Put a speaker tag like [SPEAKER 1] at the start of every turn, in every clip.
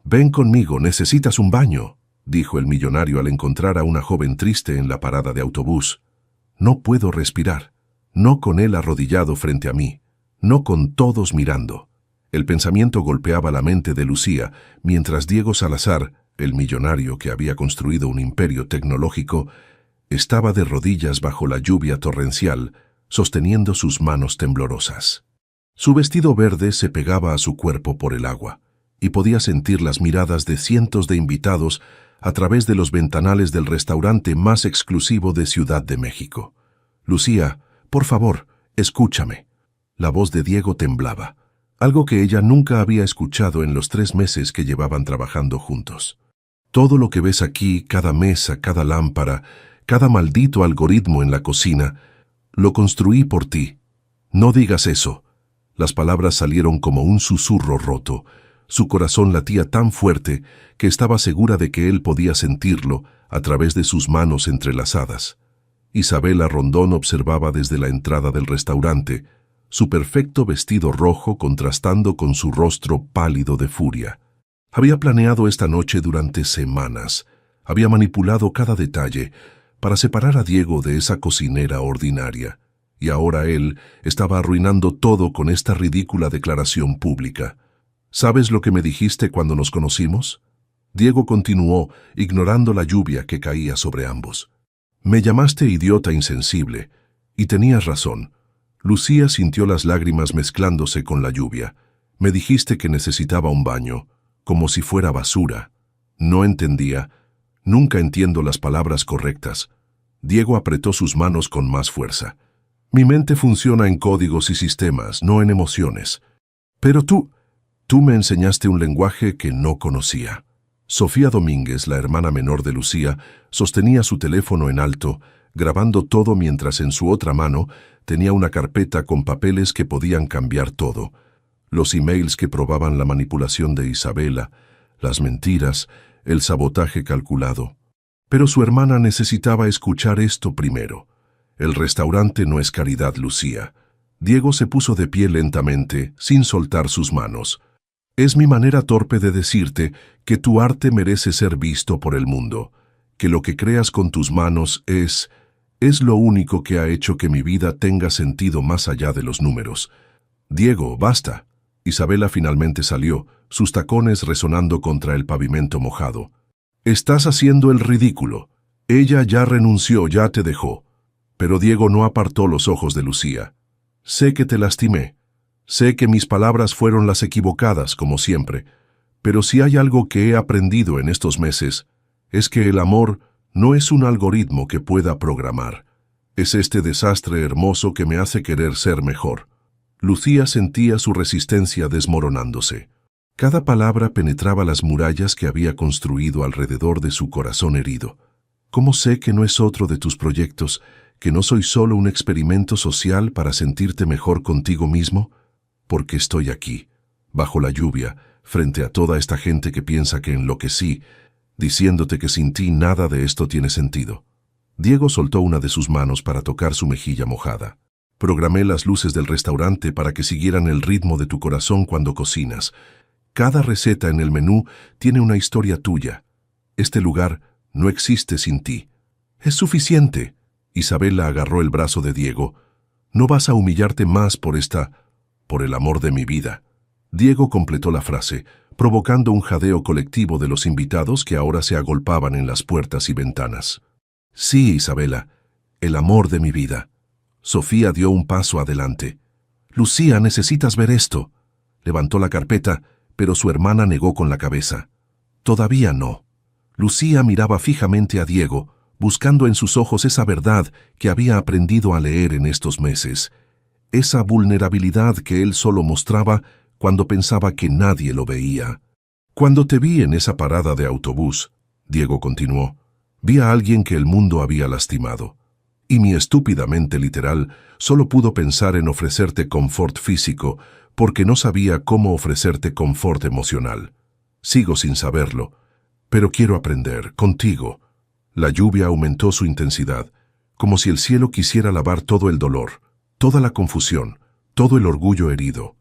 [SPEAKER 1] Ven conmigo, necesitas un baño, dijo el millonario al encontrar a una joven triste en la parada de autobús. No puedo respirar, no con él arrodillado frente a mí, no con todos mirando. El pensamiento golpeaba la mente de Lucía, mientras Diego Salazar, el millonario que había construido un imperio tecnológico, estaba de rodillas bajo la lluvia torrencial, sosteniendo sus manos temblorosas. Su vestido verde se pegaba a su cuerpo por el agua, y podía sentir las miradas de cientos de invitados a través de los ventanales del restaurante más exclusivo de Ciudad de México. Lucía, por favor, escúchame. La voz de Diego temblaba, algo que ella nunca había escuchado en los 3 meses que llevaban trabajando juntos. Todo lo que ves aquí, cada mesa, cada lámpara, cada maldito algoritmo en la cocina, lo construí por ti. No digas eso. Las palabras salieron como un susurro roto. Su corazón latía tan fuerte que estaba segura de que él podía sentirlo a través de sus manos entrelazadas. Isabela Rondón observaba desde la entrada del restaurante, su perfecto vestido rojo contrastando con su rostro pálido de furia. Había planeado esta noche durante semanas. Había manipulado cada detalle para separar a Diego de esa cocinera ordinaria. Y ahora él estaba arruinando todo con esta ridícula declaración pública. ¿Sabes lo que me dijiste cuando nos conocimos? Diego continuó, ignorando la lluvia que caía sobre ambos. Me llamaste idiota insensible, y tenías razón. Lucía sintió las lágrimas mezclándose con la lluvia. Me dijiste que necesitaba un baño, como si fuera basura. No entendía. Nunca entiendo las palabras correctas. Diego apretó sus manos con más fuerza. Mi mente funciona en códigos y sistemas, no en emociones. Pero tú me enseñaste un lenguaje que no conocía. Sofía Domínguez, la hermana menor de Lucía, sostenía su teléfono en alto, grabando todo mientras en su otra mano tenía una carpeta con papeles que podían cambiar todo. Los emails que probaban la manipulación de Isabela, las mentiras, el sabotaje calculado. Pero su hermana necesitaba escuchar esto primero. El restaurante no es caridad, Lucía. Diego se puso de pie lentamente, sin soltar sus manos. Es mi manera torpe de decirte que tu arte merece ser visto por el mundo, que lo que creas con tus manos es lo único que ha hecho que mi vida tenga sentido más allá de los números. Diego, basta. Isabela finalmente salió, sus tacones resonando contra el pavimento mojado. Estás haciendo el ridículo. Ella ya renunció, ya te dejó. Pero Diego no apartó los ojos de Lucía. Sé que te lastimé. Sé que mis palabras fueron las equivocadas, como siempre. Pero si hay algo que he aprendido en estos meses, es que el amor no es un algoritmo que pueda programar. Es este desastre hermoso que me hace querer ser mejor. Lucía sentía su resistencia desmoronándose. Cada palabra penetraba las murallas que había construido alrededor de su corazón herido. ¿Cómo sé que no es otro de tus proyectos, que no soy solo un experimento social para sentirte mejor contigo mismo? Porque estoy aquí, bajo la lluvia, frente a toda esta gente que piensa que enloquecí, diciéndote que sin ti nada de esto tiene sentido. Diego soltó una de sus manos para tocar su mejilla mojada. Programé las luces del restaurante para que siguieran el ritmo de tu corazón cuando cocinas. Cada receta en el menú tiene una historia tuya. Este lugar no existe sin ti. Es suficiente. Isabela agarró el brazo de Diego. No vas a humillarte más por el amor de mi vida. Diego completó la frase, provocando un jadeo colectivo de los invitados que ahora se agolpaban en las puertas y ventanas. Sí, Isabela, el amor de mi vida. Sofía dio un paso adelante. Lucía, necesitas ver esto. Levantó la carpeta, pero su hermana negó con la cabeza. Todavía no. Lucía miraba fijamente a Diego, buscando en sus ojos esa verdad que había aprendido a leer en estos meses, esa vulnerabilidad que él solo mostraba cuando pensaba que nadie lo veía. Cuando te vi en esa parada de autobús, Diego continuó, vi a alguien que el mundo había lastimado, y mi estúpida mente literal solo pudo pensar en ofrecerte confort físico porque no sabía cómo ofrecerte confort emocional. Sigo sin saberlo, pero quiero aprender, contigo. La lluvia aumentó su intensidad, como si el cielo quisiera lavar todo el dolor, toda la confusión, todo el orgullo herido.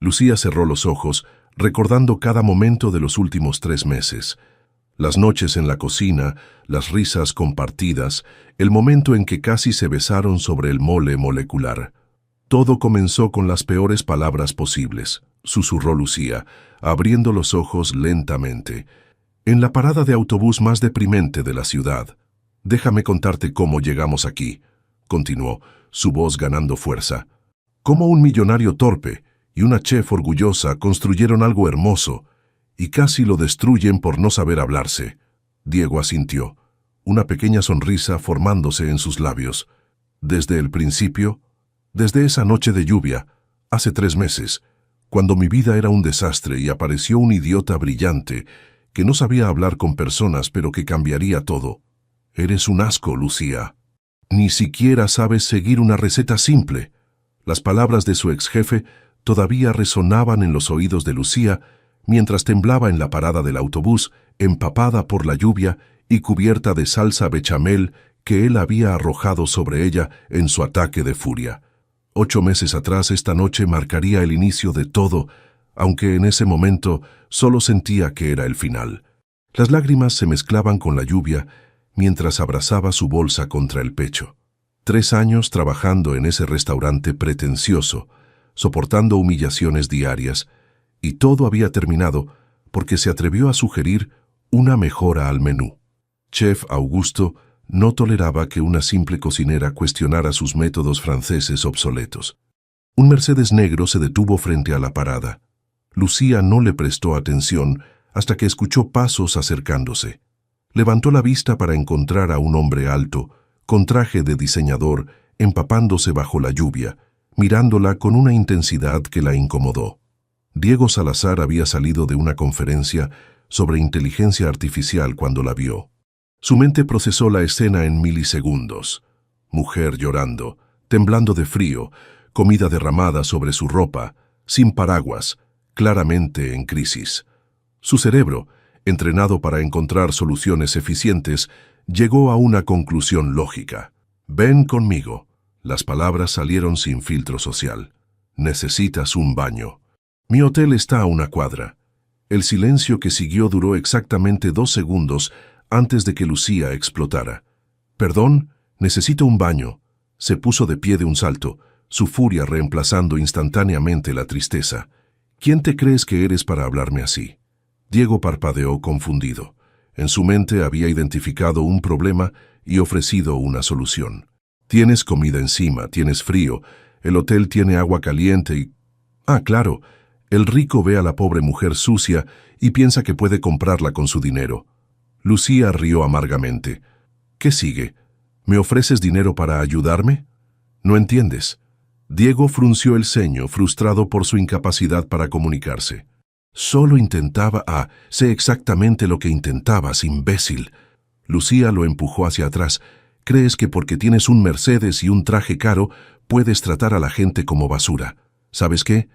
[SPEAKER 1] Lucía cerró los ojos, recordando cada momento de los últimos 3 meses. Las noches en la cocina, las risas compartidas, el momento en que casi se besaron sobre el mole molecular. Todo comenzó con las peores palabras posibles, susurró Lucía, abriendo los ojos lentamente. En la parada de autobús más deprimente de la ciudad. Déjame contarte cómo llegamos aquí, continuó, su voz ganando fuerza. Cómo un millonario torpe y una chef orgullosa construyeron algo hermoso y casi lo destruyen por no saber hablarse. Diego asintió, una pequeña sonrisa formándose en sus labios. Desde el principio, desde esa noche de lluvia, hace 3 meses, cuando mi vida era un desastre y apareció un idiota brillante que no sabía hablar con personas pero que cambiaría todo. Eres un asco, Lucía. Ni siquiera sabes seguir una receta simple. Las palabras de su ex jefe todavía resonaban en los oídos de Lucía mientras temblaba en la parada del autobús, empapada por la lluvia y cubierta de salsa bechamel que él había arrojado sobre ella en su ataque de furia. 8 meses atrás esta noche marcaría el inicio de todo, aunque en ese momento solo sentía que era el final. Las lágrimas se mezclaban con la lluvia mientras abrazaba su bolsa contra el pecho. 3 años trabajando en ese restaurante pretencioso, soportando humillaciones diarias, y todo había terminado porque se atrevió a sugerir una mejora al menú. Chef Augusto no toleraba que una simple cocinera cuestionara sus métodos franceses obsoletos. Un Mercedes negro se detuvo frente a la parada. Lucía no le prestó atención hasta que escuchó pasos acercándose. Levantó la vista para encontrar a un hombre alto, con traje de diseñador, empapándose bajo la lluvia, mirándola con una intensidad que la incomodó. Diego Salazar había salido de una conferencia sobre inteligencia artificial cuando la vio. Su mente procesó la escena en milisegundos. Mujer llorando, temblando de frío, comida derramada sobre su ropa, sin paraguas, claramente en crisis. Su cerebro, entrenado para encontrar soluciones eficientes, llegó a una conclusión lógica. Ven conmigo. Las palabras salieron sin filtro social. Necesitas un baño. Mi hotel está a 1 cuadra. El silencio que siguió duró exactamente 2 segundos antes de que Lucía explotara. Perdón, necesito un baño. Se puso de pie de un salto, su furia reemplazando instantáneamente la tristeza. ¿Quién te crees que eres para hablarme así? Diego parpadeó confundido. En su mente había identificado un problema y ofrecido una solución. Tienes comida encima, tienes frío, el hotel tiene agua caliente y... Ah, claro, el rico ve a la pobre mujer sucia y piensa que puede comprarla con su dinero. Lucía rió amargamente. ¿Qué sigue? ¿Me ofreces dinero para ayudarme? No entiendes. Diego frunció el ceño, frustrado por su incapacidad para comunicarse. Solo intentaba... sé exactamente lo que intentabas, imbécil. Lucía lo empujó hacia atrás. ¿Crees que porque tienes un Mercedes y un traje caro, puedes tratar a la gente como basura? ¿Sabes qué?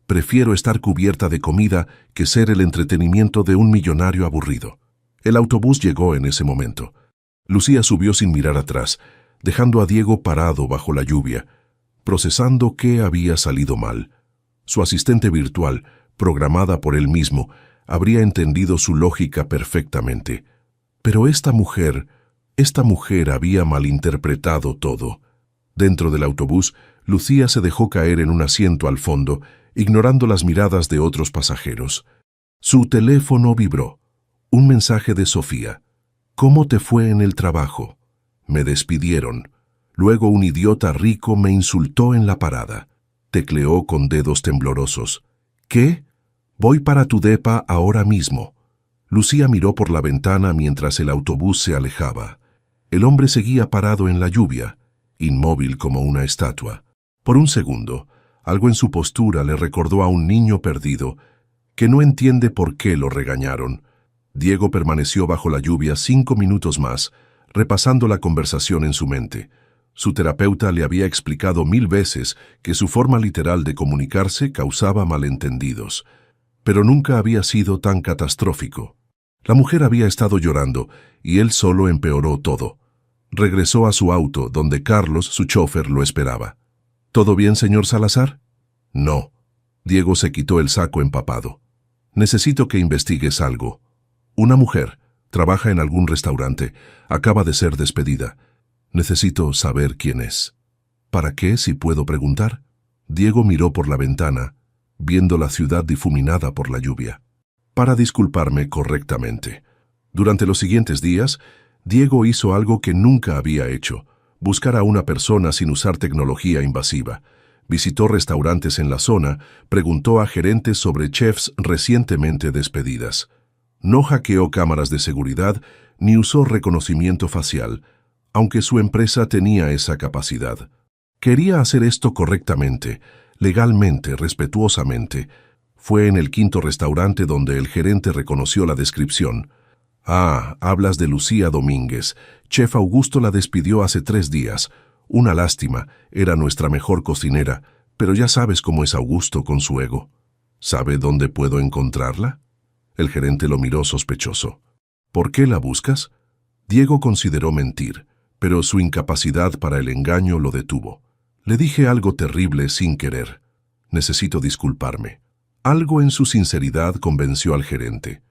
[SPEAKER 1] Prefiero estar cubierta de comida que ser el entretenimiento de un millonario aburrido. El autobús llegó en ese momento. Lucía subió sin mirar atrás, dejando a Diego parado bajo la lluvia, procesando qué había salido mal. Su asistente virtual, programada por él mismo, habría entendido su lógica perfectamente. Pero esta mujer había malinterpretado todo. Dentro del autobús, Lucía se dejó caer en un asiento al fondo, ignorando las miradas de otros pasajeros. Su teléfono vibró. Un mensaje de Sofía. ¿Cómo te fue en el trabajo? Me despidieron. Luego un idiota rico me insultó en la parada. Tecleó con dedos temblorosos. ¿Qué? Voy para tu depa ahora mismo. Lucía miró por la ventana mientras el autobús se alejaba. El hombre seguía parado en la lluvia, inmóvil como una estatua. Por un segundo, algo en su postura le recordó a un niño perdido que no entiende por qué lo regañaron. Diego permaneció bajo la lluvia 5 minutos más, repasando la conversación en su mente. Su terapeuta le había explicado 1000 veces que su forma literal de comunicarse causaba malentendidos, pero nunca había sido tan catastrófico. La mujer había estado llorando y él solo empeoró todo. Regresó a su auto, donde Carlos, su chofer, lo esperaba. ¿Todo bien, señor Salazar? No. Diego se quitó el saco empapado. Necesito que investigues algo. Una mujer trabaja en algún restaurante. Acaba de ser despedida. Necesito saber quién es. ¿Para qué, si puedo preguntar? Diego miró por la ventana, viendo la ciudad difuminada por la lluvia. Para disculparme correctamente. Durante los siguientes días, Diego hizo algo que nunca había hecho: buscar a una persona sin usar tecnología invasiva. Visitó restaurantes en la zona, preguntó a gerentes sobre chefs recientemente despedidas. No hackeó cámaras de seguridad ni usó reconocimiento facial, aunque su empresa tenía esa capacidad. Quería hacer esto correctamente, legalmente, respetuosamente. Fue en el quinto restaurante donde el gerente reconoció la descripción. Ah, hablas de Lucía Domínguez. Chef Augusto la despidió hace 3 días. Una lástima, era nuestra mejor cocinera, pero ya sabes cómo es Augusto con su ego. ¿Sabe dónde puedo encontrarla? El gerente lo miró sospechoso. ¿Por qué la buscas? Diego consideró mentir, pero su incapacidad para el engaño lo detuvo. Le dije algo terrible sin querer. Necesito disculparme. Algo en su sinceridad convenció al gerente.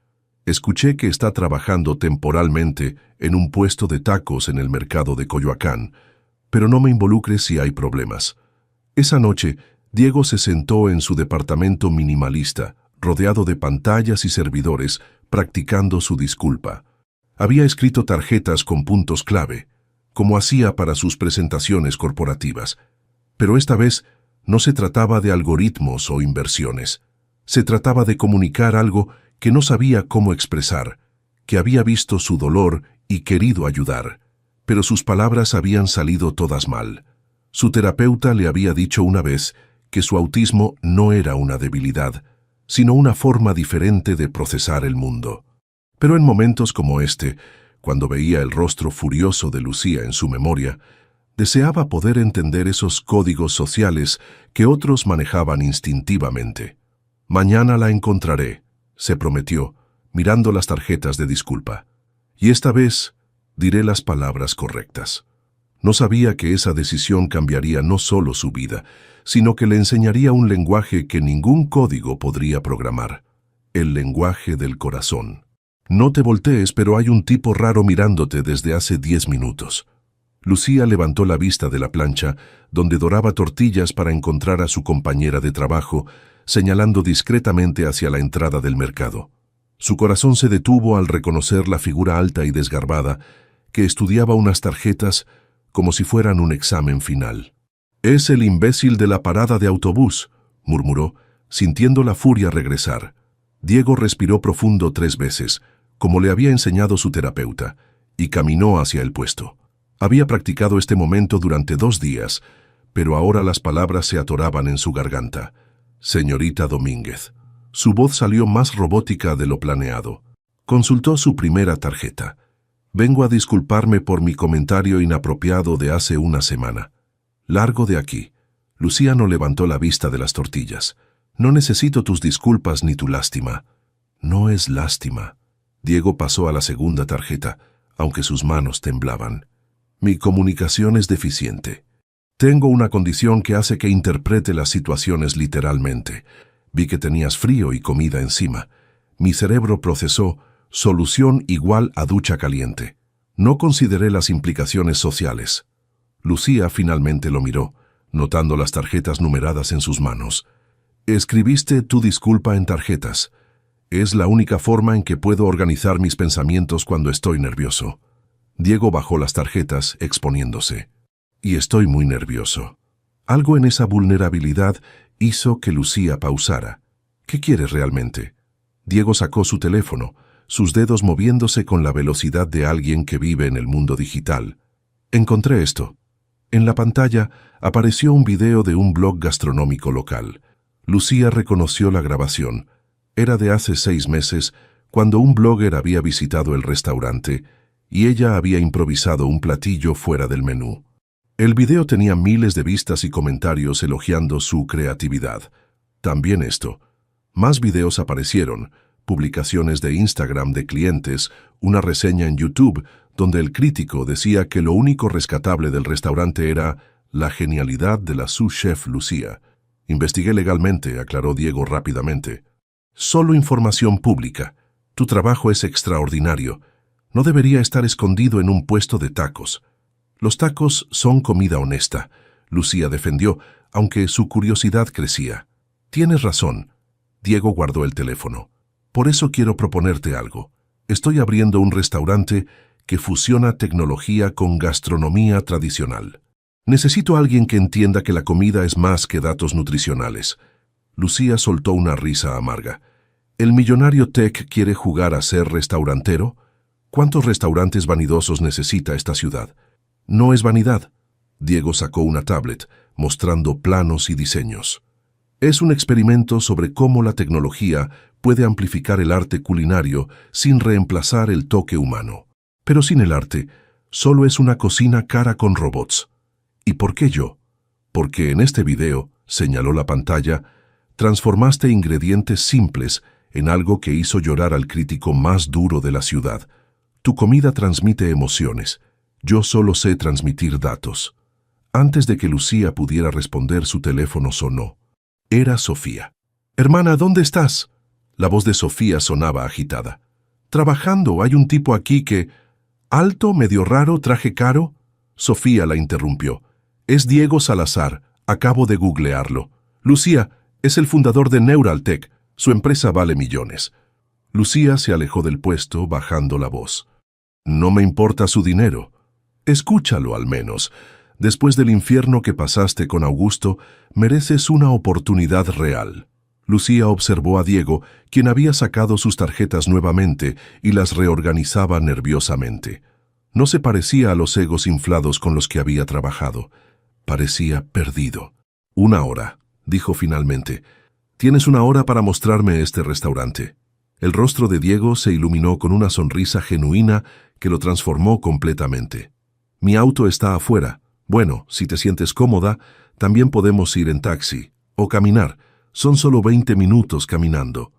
[SPEAKER 1] Escuché que está trabajando temporalmente en un puesto de tacos en el mercado de Coyoacán, pero no me involucres si hay problemas. Esa noche, Diego se sentó en su departamento minimalista, rodeado de pantallas y servidores, practicando su disculpa. Había escrito tarjetas con puntos clave, como hacía para sus presentaciones corporativas. Pero esta vez no se trataba de algoritmos o inversiones. Se trataba de comunicar algo que no sabía cómo expresar, que había visto su dolor y querido ayudar, pero sus palabras habían salido todas mal. Su terapeuta le había dicho una vez que su autismo no era una debilidad, sino una forma diferente de procesar el mundo. Pero en momentos como este, cuando veía el rostro furioso de Lucía en su memoria, deseaba poder entender esos códigos sociales que otros manejaban instintivamente. Mañana la encontraré, se prometió, mirando las tarjetas de disculpa. Y esta vez diré las palabras correctas. No sabía que esa decisión cambiaría no solo su vida, sino que le enseñaría un lenguaje que ningún código podría programar. El lenguaje del corazón. No te voltees, pero hay un tipo raro mirándote desde hace 10 minutos. Lucía levantó la vista de la plancha, donde doraba tortillas para encontrar a su compañera de trabajo, señalando discretamente hacia la entrada del mercado. Su corazón se detuvo al reconocer la figura alta y desgarbada, que estudiaba unas tarjetas como si fueran un examen final. «Es el imbécil de la parada de autobús», murmuró, sintiendo la furia regresar. Diego respiró profundo 3 veces, como le había enseñado su terapeuta, y caminó hacia el puesto. Había practicado este momento durante 2 días, pero ahora las palabras se atoraban en su garganta. «Señorita Domínguez». Su voz salió más robótica de lo planeado. Consultó su primera tarjeta. «Vengo a disculparme por mi comentario inapropiado de hace una semana. Largo de aquí». Lucía no levantó la vista de las tortillas. «No necesito tus disculpas ni tu lástima». «No es lástima». Diego pasó a la segunda tarjeta, aunque sus manos temblaban. «Mi comunicación es deficiente. Tengo una condición que hace que interprete las situaciones literalmente. Vi que tenías frío y comida encima. Mi cerebro procesó solución igual a ducha caliente. No consideré las implicaciones sociales». Lucía finalmente lo miró, notando las tarjetas numeradas en sus manos. «Escribiste tu disculpa en tarjetas. Es la única forma en que puedo organizar mis pensamientos cuando estoy nervioso». Diego bajó las tarjetas, exponiéndose. «Y estoy muy nervioso». Algo en esa vulnerabilidad hizo que Lucía pausara. «¿Qué quieres realmente?» Diego sacó su teléfono, sus dedos moviéndose con la velocidad de alguien que vive en el mundo digital. «Encontré esto». En la pantalla apareció un video de un blog gastronómico local. Lucía reconoció la grabación. Era de hace 6 meses, cuando un blogger había visitado el restaurante y ella había improvisado un platillo fuera del menú. El video tenía miles de vistas y comentarios elogiando su creatividad. También esto. Más videos aparecieron, publicaciones de Instagram de clientes, una reseña en YouTube, donde el crítico decía que lo único rescatable del restaurante era la genialidad de la sous chef Lucía. Investigué legalmente, aclaró Diego rápidamente. Solo información pública. Tu trabajo es extraordinario. No debería estar escondido en un puesto de tacos. Los tacos son comida honesta, Lucía defendió, aunque su curiosidad crecía. Tienes razón. Diego guardó el teléfono. Por eso quiero proponerte algo. Estoy abriendo un restaurante que fusiona tecnología con gastronomía tradicional. Necesito a alguien que entienda que la comida es más que datos nutricionales. Lucía soltó una risa amarga. ¿El millonario Tech quiere jugar a ser restaurantero? ¿Cuántos restaurantes vanidosos necesita esta ciudad? No es vanidad. Diego sacó una tablet, mostrando planos y diseños. Es un experimento sobre cómo la tecnología puede amplificar el arte culinario sin reemplazar el toque humano. Pero sin el arte, solo es una cocina cara con robots. ¿Y por qué yo? Porque en este video, señaló la pantalla, transformaste ingredientes simples en algo que hizo llorar al crítico más duro de la ciudad. Tu comida transmite emociones. Yo solo sé transmitir datos. Antes de que Lucía pudiera responder, su teléfono sonó. Era Sofía. «Hermana, ¿dónde estás?» La voz de Sofía sonaba agitada. «Trabajando, hay un tipo aquí que... alto, medio raro, traje caro». Sofía la interrumpió. «Es Diego Salazar, acabo de googlearlo. Lucía, es el fundador de Neuraltech, su empresa vale millones». Lucía se alejó del puesto, bajando la voz. «No me importa su dinero. Escúchalo al menos. Después del infierno que pasaste con Augusto, mereces una oportunidad real». Lucía observó a Diego, quien había sacado sus tarjetas nuevamente y las reorganizaba nerviosamente. No se parecía a los egos inflados con los que había trabajado. Parecía perdido. «1 hora», dijo finalmente. «Tienes 1 hora para mostrarme este restaurante». El rostro de Diego se iluminó con una sonrisa genuina que lo transformó completamente. «Mi auto está afuera. Bueno, si te sientes cómoda, también podemos ir en taxi o caminar. Son solo 20 minutos caminando».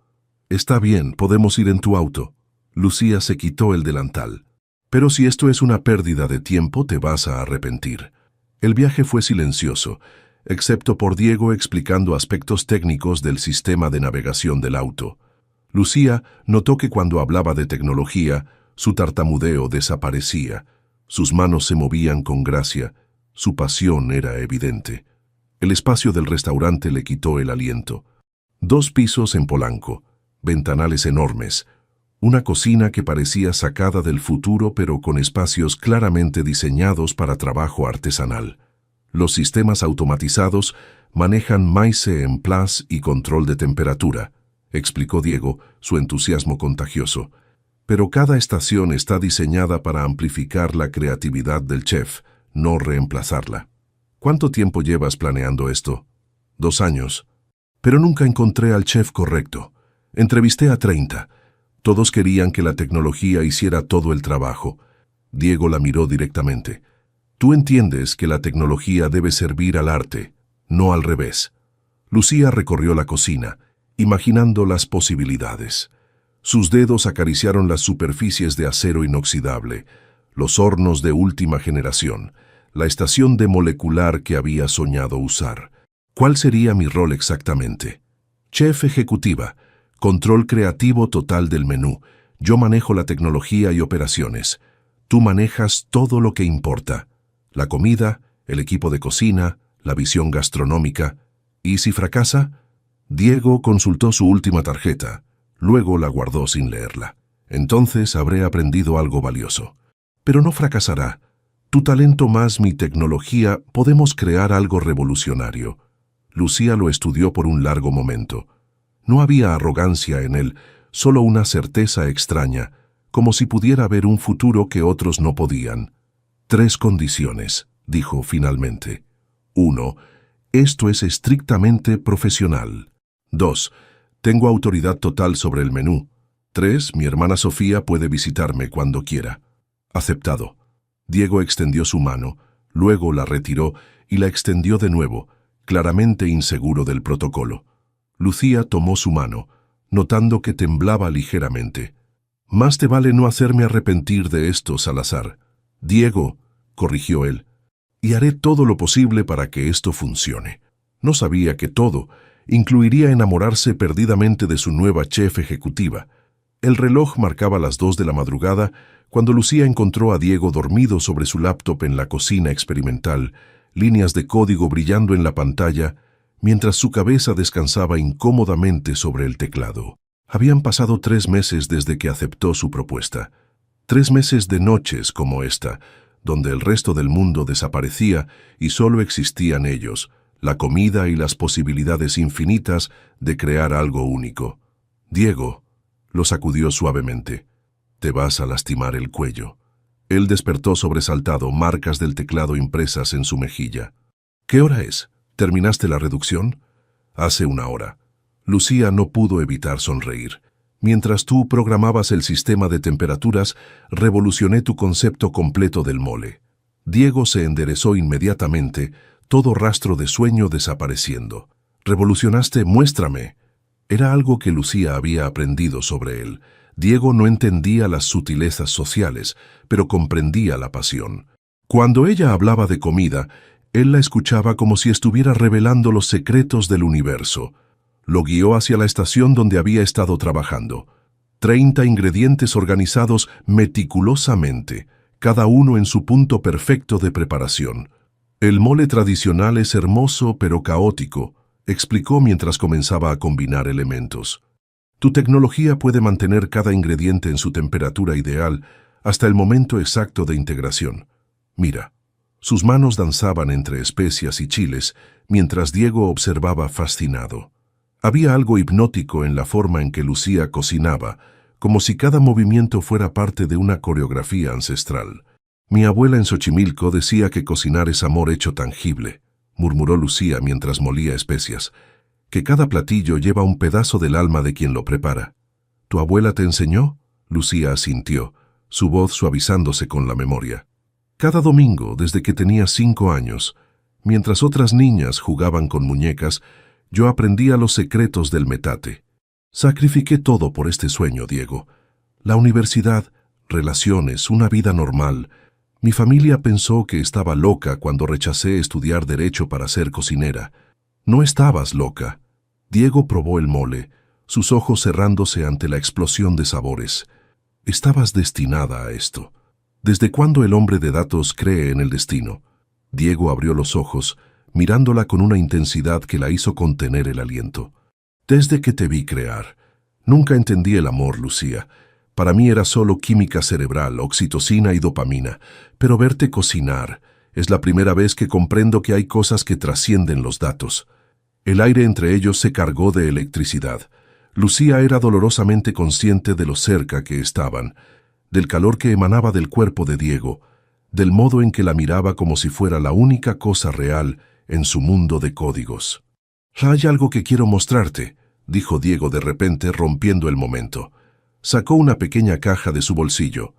[SPEAKER 1] «Está bien, podemos ir en tu auto». Lucía se quitó el delantal. «Pero si esto es una pérdida de tiempo, te vas a arrepentir». El viaje fue silencioso, excepto por Diego explicando aspectos técnicos del sistema de navegación del auto. Lucía notó que cuando hablaba de tecnología, su tartamudeo desaparecía. Sus manos se movían con gracia. Su pasión era evidente. El espacio del restaurante le quitó el aliento. 2 pisos en Polanco, ventanales enormes, una cocina que parecía sacada del futuro pero con espacios claramente diseñados para trabajo artesanal. Los sistemas automatizados manejan mise en place y control de temperatura, explicó Diego, su entusiasmo contagioso. Pero cada estación está diseñada para amplificar la creatividad del chef, no reemplazarla. ¿Cuánto tiempo llevas planeando esto? 2 años. Pero nunca encontré al chef correcto. Entrevisté a 30. Todos querían que la tecnología hiciera todo el trabajo. Diego la miró directamente. Tú entiendes que la tecnología debe servir al arte, no al revés. Lucía recorrió la cocina, imaginando las posibilidades. Sus dedos acariciaron las superficies de acero inoxidable, los hornos de última generación, la estación de molecular que había soñado usar. ¿Cuál sería mi rol exactamente? Chef ejecutiva, control creativo total del menú. Yo manejo la tecnología y operaciones. Tú manejas todo lo que importa. La comida, el equipo de cocina, la visión gastronómica. ¿Y si fracasa? Diego consultó su última tarjeta. Luego la guardó sin leerla. Entonces habré aprendido algo valioso. Pero no fracasará. Tu talento más mi tecnología, podemos crear algo revolucionario. Lucía lo estudió por un largo momento. No había arrogancia en él, solo una certeza extraña, como si pudiera ver un futuro que otros no podían. 3 condiciones, dijo finalmente. 1. Esto es estrictamente profesional. 2. Tengo autoridad total sobre el menú. 3. Mi hermana Sofía puede visitarme cuando quiera. Aceptado. Diego extendió su mano, luego la retiró y la extendió de nuevo, claramente inseguro del protocolo. Lucía tomó su mano, notando que temblaba ligeramente. «Más te vale no hacerme arrepentir de esto, Salazar». «Diego», corrigió él, «y haré todo lo posible para que esto funcione». No sabía que todo incluiría enamorarse perdidamente de su nueva chef ejecutiva. El reloj marcaba las 2 de la madrugada cuando Lucía encontró a Diego dormido sobre su laptop en la cocina experimental, líneas de código brillando en la pantalla, mientras su cabeza descansaba incómodamente sobre el teclado. Habían pasado 3 meses desde que aceptó su propuesta. 3 meses de noches como esta, donde el resto del mundo desaparecía y solo existían ellos, la comida y las posibilidades infinitas de crear algo único. Diego lo sacudió suavemente. Te vas a lastimar el cuello. Él despertó sobresaltado, marcas del teclado impresas en su mejilla. ¿Qué hora es? ¿Terminaste la reducción? Hace 1 hora. Lucía no pudo evitar sonreír. Mientras tú programabas el sistema de temperaturas, revolucioné tu concepto completo del mole. Diego se enderezó inmediatamente, todo rastro de sueño desapareciendo. Revolucionaste, muéstrame. Era algo que Lucía había aprendido sobre él. Diego no entendía las sutilezas sociales, pero comprendía la pasión. Cuando ella hablaba de comida, él la escuchaba como si estuviera revelando los secretos del universo. Lo guió hacia la estación donde había estado trabajando. 30 ingredientes organizados meticulosamente, cada uno en su punto perfecto de preparación. El mole tradicional es hermoso pero caótico, explicó mientras comenzaba a combinar elementos. Tu tecnología puede mantener cada ingrediente en su temperatura ideal hasta el momento exacto de integración. Mira, sus manos danzaban entre especias y chiles mientras Diego observaba fascinado. Había algo hipnótico en la forma en que Lucía cocinaba, como si cada movimiento fuera parte de una coreografía ancestral. Mi abuela en Xochimilco decía que cocinar es amor hecho tangible, murmuró Lucía mientras molía especias, que cada platillo lleva un pedazo del alma de quien lo prepara. ¿Tu abuela te enseñó? Lucía asintió, su voz suavizándose con la memoria. Cada domingo, desde que tenía 5 años, mientras otras niñas jugaban con muñecas, yo aprendía los secretos del metate. Sacrifiqué todo por este sueño, Diego. La universidad, relaciones, una vida normal. Mi familia pensó que estaba loca cuando rechacé estudiar derecho para ser cocinera. No estabas loca. Diego probó el mole, sus ojos cerrándose ante la explosión de sabores. Estabas destinada a esto. ¿Desde cuándo el hombre de datos cree en el destino? Diego abrió los ojos, mirándola con una intensidad que la hizo contener el aliento. Desde que te vi crear. Nunca entendí el amor, Lucía. Para mí era solo química cerebral, oxitocina y dopamina. Pero verte cocinar es la primera vez que comprendo que hay cosas que trascienden los datos. El aire entre ellos se cargó de electricidad. Lucía era dolorosamente consciente de lo cerca que estaban, del calor que emanaba del cuerpo de Diego, del modo en que la miraba como si fuera la única cosa real en su mundo de códigos. «Hay algo que quiero mostrarte», dijo Diego de repente, rompiendo el momento. Sacó una pequeña caja de su bolsillo.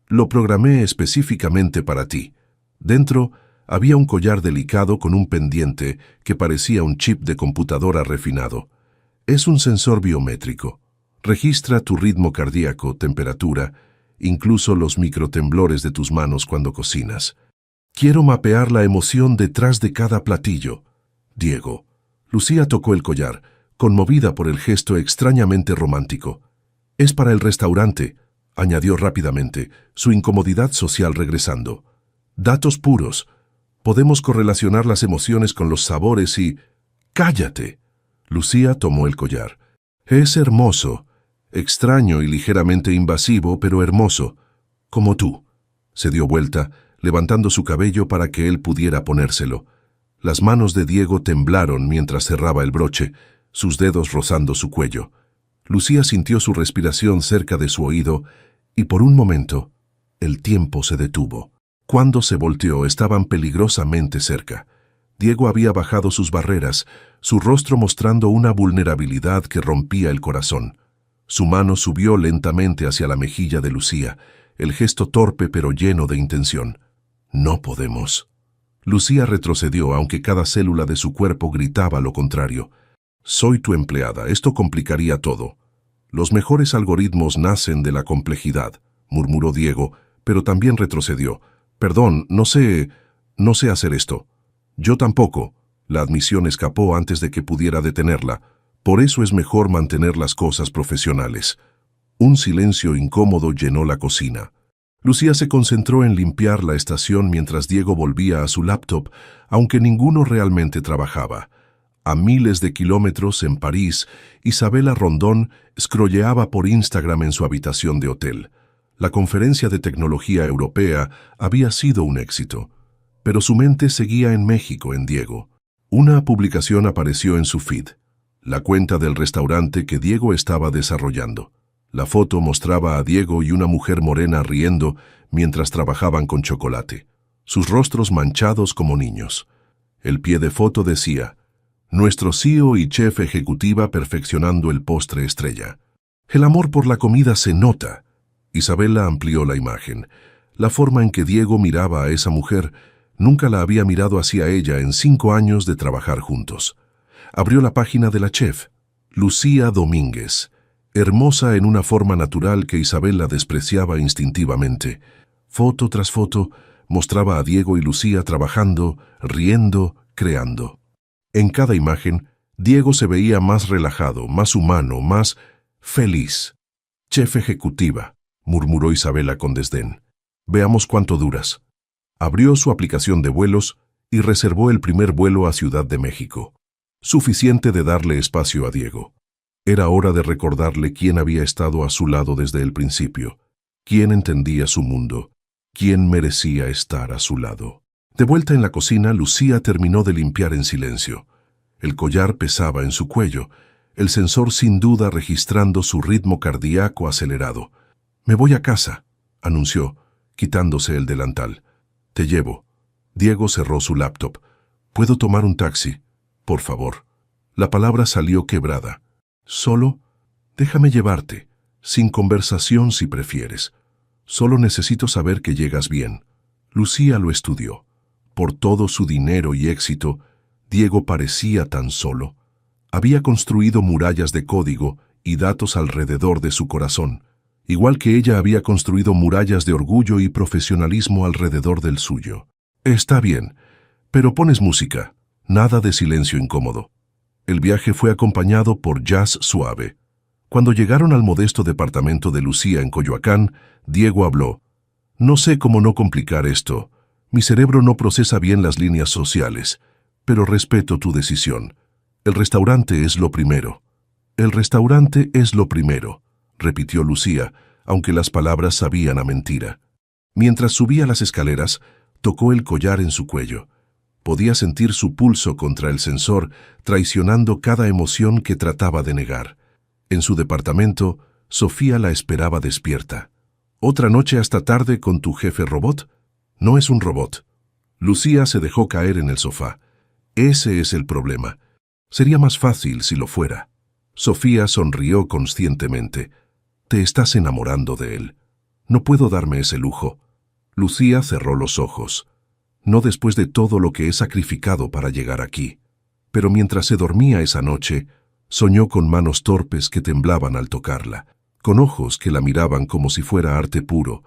[SPEAKER 1] «Lo programé específicamente para ti». Dentro había un collar delicado con un pendiente que parecía un chip de computadora refinado. Es un sensor biométrico. Registra tu ritmo cardíaco, temperatura, incluso los microtemblores de tus manos cuando cocinas. Quiero mapear la emoción detrás de cada platillo. Diego. Lucía tocó el collar, conmovida por el gesto extrañamente romántico. Es para el restaurante, añadió rápidamente, su incomodidad social regresando. Datos puros. Podemos correlacionar las emociones con los sabores y... ¡Cállate! Lucía tomó el collar. Es hermoso. Extraño y ligeramente invasivo, pero hermoso. Como tú. Se dio vuelta, levantando su cabello para que él pudiera ponérselo. Las manos de Diego temblaron mientras cerraba el broche, sus dedos rozando su cuello. Lucía sintió su respiración cerca de su oído y por un momento el tiempo se detuvo. Cuando se volteó estaban peligrosamente cerca. Diego había bajado sus barreras, su rostro mostrando una vulnerabilidad que rompía el corazón. Su mano subió lentamente hacia la mejilla de Lucía, el gesto torpe pero lleno de intención. «No podemos». Lucía retrocedió, aunque cada célula de su cuerpo gritaba lo contrario. «Soy tu empleada, esto complicaría todo». «Los mejores algoritmos nacen de la complejidad», murmuró Diego, pero también retrocedió. «Perdón, no sé hacer esto». «Yo tampoco». La admisión escapó antes de que pudiera detenerla. Por eso es mejor mantener las cosas profesionales. Un silencio incómodo llenó la cocina. Lucía se concentró en limpiar la estación mientras Diego volvía a su laptop, aunque ninguno realmente trabajaba. A miles de kilómetros en París, Isabela Rondón scrolleaba por Instagram en su habitación de hotel. La conferencia de tecnología europea había sido un éxito, pero su mente seguía en México, en Diego. Una publicación apareció en su feed, la cuenta del restaurante que Diego estaba desarrollando. La foto mostraba a Diego y una mujer morena riendo mientras trabajaban con chocolate, sus rostros manchados como niños. El pie de foto decía: nuestro CEO y chef ejecutiva perfeccionando el postre estrella. El amor por la comida se nota. Isabela amplió la imagen. La forma en que Diego miraba a esa mujer nunca la había mirado hacia ella en 5 años de trabajar juntos. Abrió la página de la chef, Lucía Domínguez, hermosa en una forma natural que Isabela despreciaba instintivamente. Foto tras foto mostraba a Diego y Lucía trabajando, riendo, creando. En cada imagen, Diego se veía más relajado, más humano, más feliz. Chef ejecutiva, murmuró Isabela con desdén. Veamos cuánto duras. Abrió su aplicación de vuelos y reservó el primer vuelo a Ciudad de México. Suficiente de darle espacio a Diego. Era hora de recordarle quién había estado a su lado desde el principio, quién entendía su mundo, quién merecía estar a su lado. De vuelta en la cocina, Lucía terminó de limpiar en silencio. El collar pesaba en su cuello, el sensor sin duda registrando su ritmo cardíaco acelerado. «Me voy a casa», anunció, quitándose el delantal. «Te llevo». Diego cerró su laptop. «¿Puedo tomar un taxi? Por favor». La palabra salió quebrada. «Solo, déjame llevarte, sin conversación si prefieres. Solo necesito saber que llegas bien». Lucía lo estudió. Por todo su dinero y éxito, Diego parecía tan solo. Había construido murallas de código y datos alrededor de su corazón, igual que ella había construido murallas de orgullo y profesionalismo alrededor del suyo. «Está bien, pero pones música, nada de silencio incómodo». El viaje fue acompañado por jazz suave. Cuando llegaron al modesto departamento de Lucía en Coyoacán, Diego habló. «No sé cómo no complicar esto. Mi cerebro no procesa bien las líneas sociales, pero respeto tu decisión. El restaurante es lo primero». «El restaurante es lo primero», repitió Lucía, aunque las palabras sabían a mentira. Mientras subía las escaleras, tocó el collar en su cuello. Podía sentir su pulso contra el sensor, traicionando cada emoción que trataba de negar. En su departamento, Sofía la esperaba despierta. «¿Otra noche hasta tarde con tu jefe robot?» «No es un robot». Lucía se dejó caer en el sofá. «Ese es el problema. Sería más fácil si lo fuera». Sofía sonrió conscientemente. «Te estás enamorando de él. No puedo darme ese lujo». Lucía cerró los ojos. «No después de todo lo que he sacrificado para llegar aquí». Pero mientras se dormía esa noche, soñó con manos torpes que temblaban al tocarla, con ojos que la miraban como si fuera arte puro,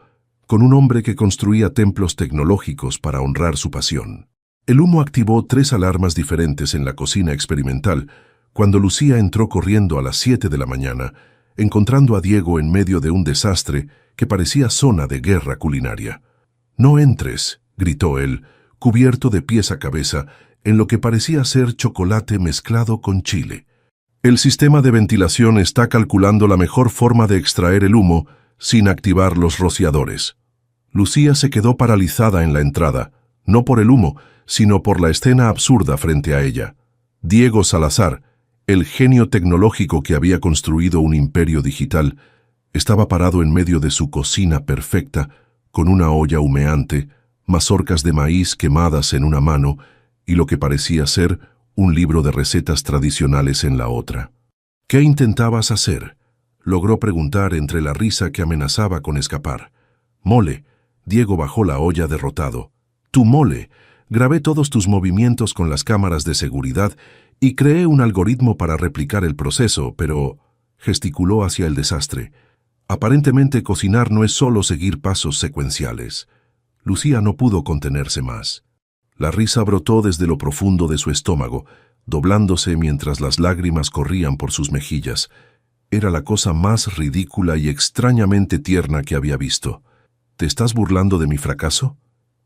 [SPEAKER 1] con un hombre que construía templos tecnológicos para honrar su pasión. El humo activó 3 alarmas diferentes en la cocina experimental cuando Lucía entró corriendo a las 7 de la mañana, encontrando a Diego en medio de un desastre que parecía zona de guerra culinaria. «No entres», gritó él, cubierto de pies a cabeza, en lo que parecía ser chocolate mezclado con chile. «El sistema de ventilación está calculando la mejor forma de extraer el humo sin activar los rociadores». Lucía se quedó paralizada en la entrada, no por el humo, sino por la escena absurda frente a ella. Diego Salazar, el genio tecnológico que había construido un imperio digital, estaba parado en medio de su cocina perfecta, con una olla humeante, mazorcas de maíz quemadas en una mano y lo que parecía ser un libro de recetas tradicionales en la otra. «¿Qué intentabas hacer?», logró preguntar entre la risa que amenazaba con escapar. «Mole». Diego bajó la olla derrotado. «Tu mole. Grabé todos tus movimientos con las cámaras de seguridad y creé un algoritmo para replicar el proceso, pero...» gesticuló hacia el desastre. «Aparentemente cocinar no es solo seguir pasos secuenciales». Lucía no pudo contenerse más. La risa brotó desde lo profundo de su estómago, doblándose mientras las lágrimas corrían por sus mejillas. Era la cosa más ridícula y extrañamente tierna que había visto. ¿Te estás burlando de mi fracaso?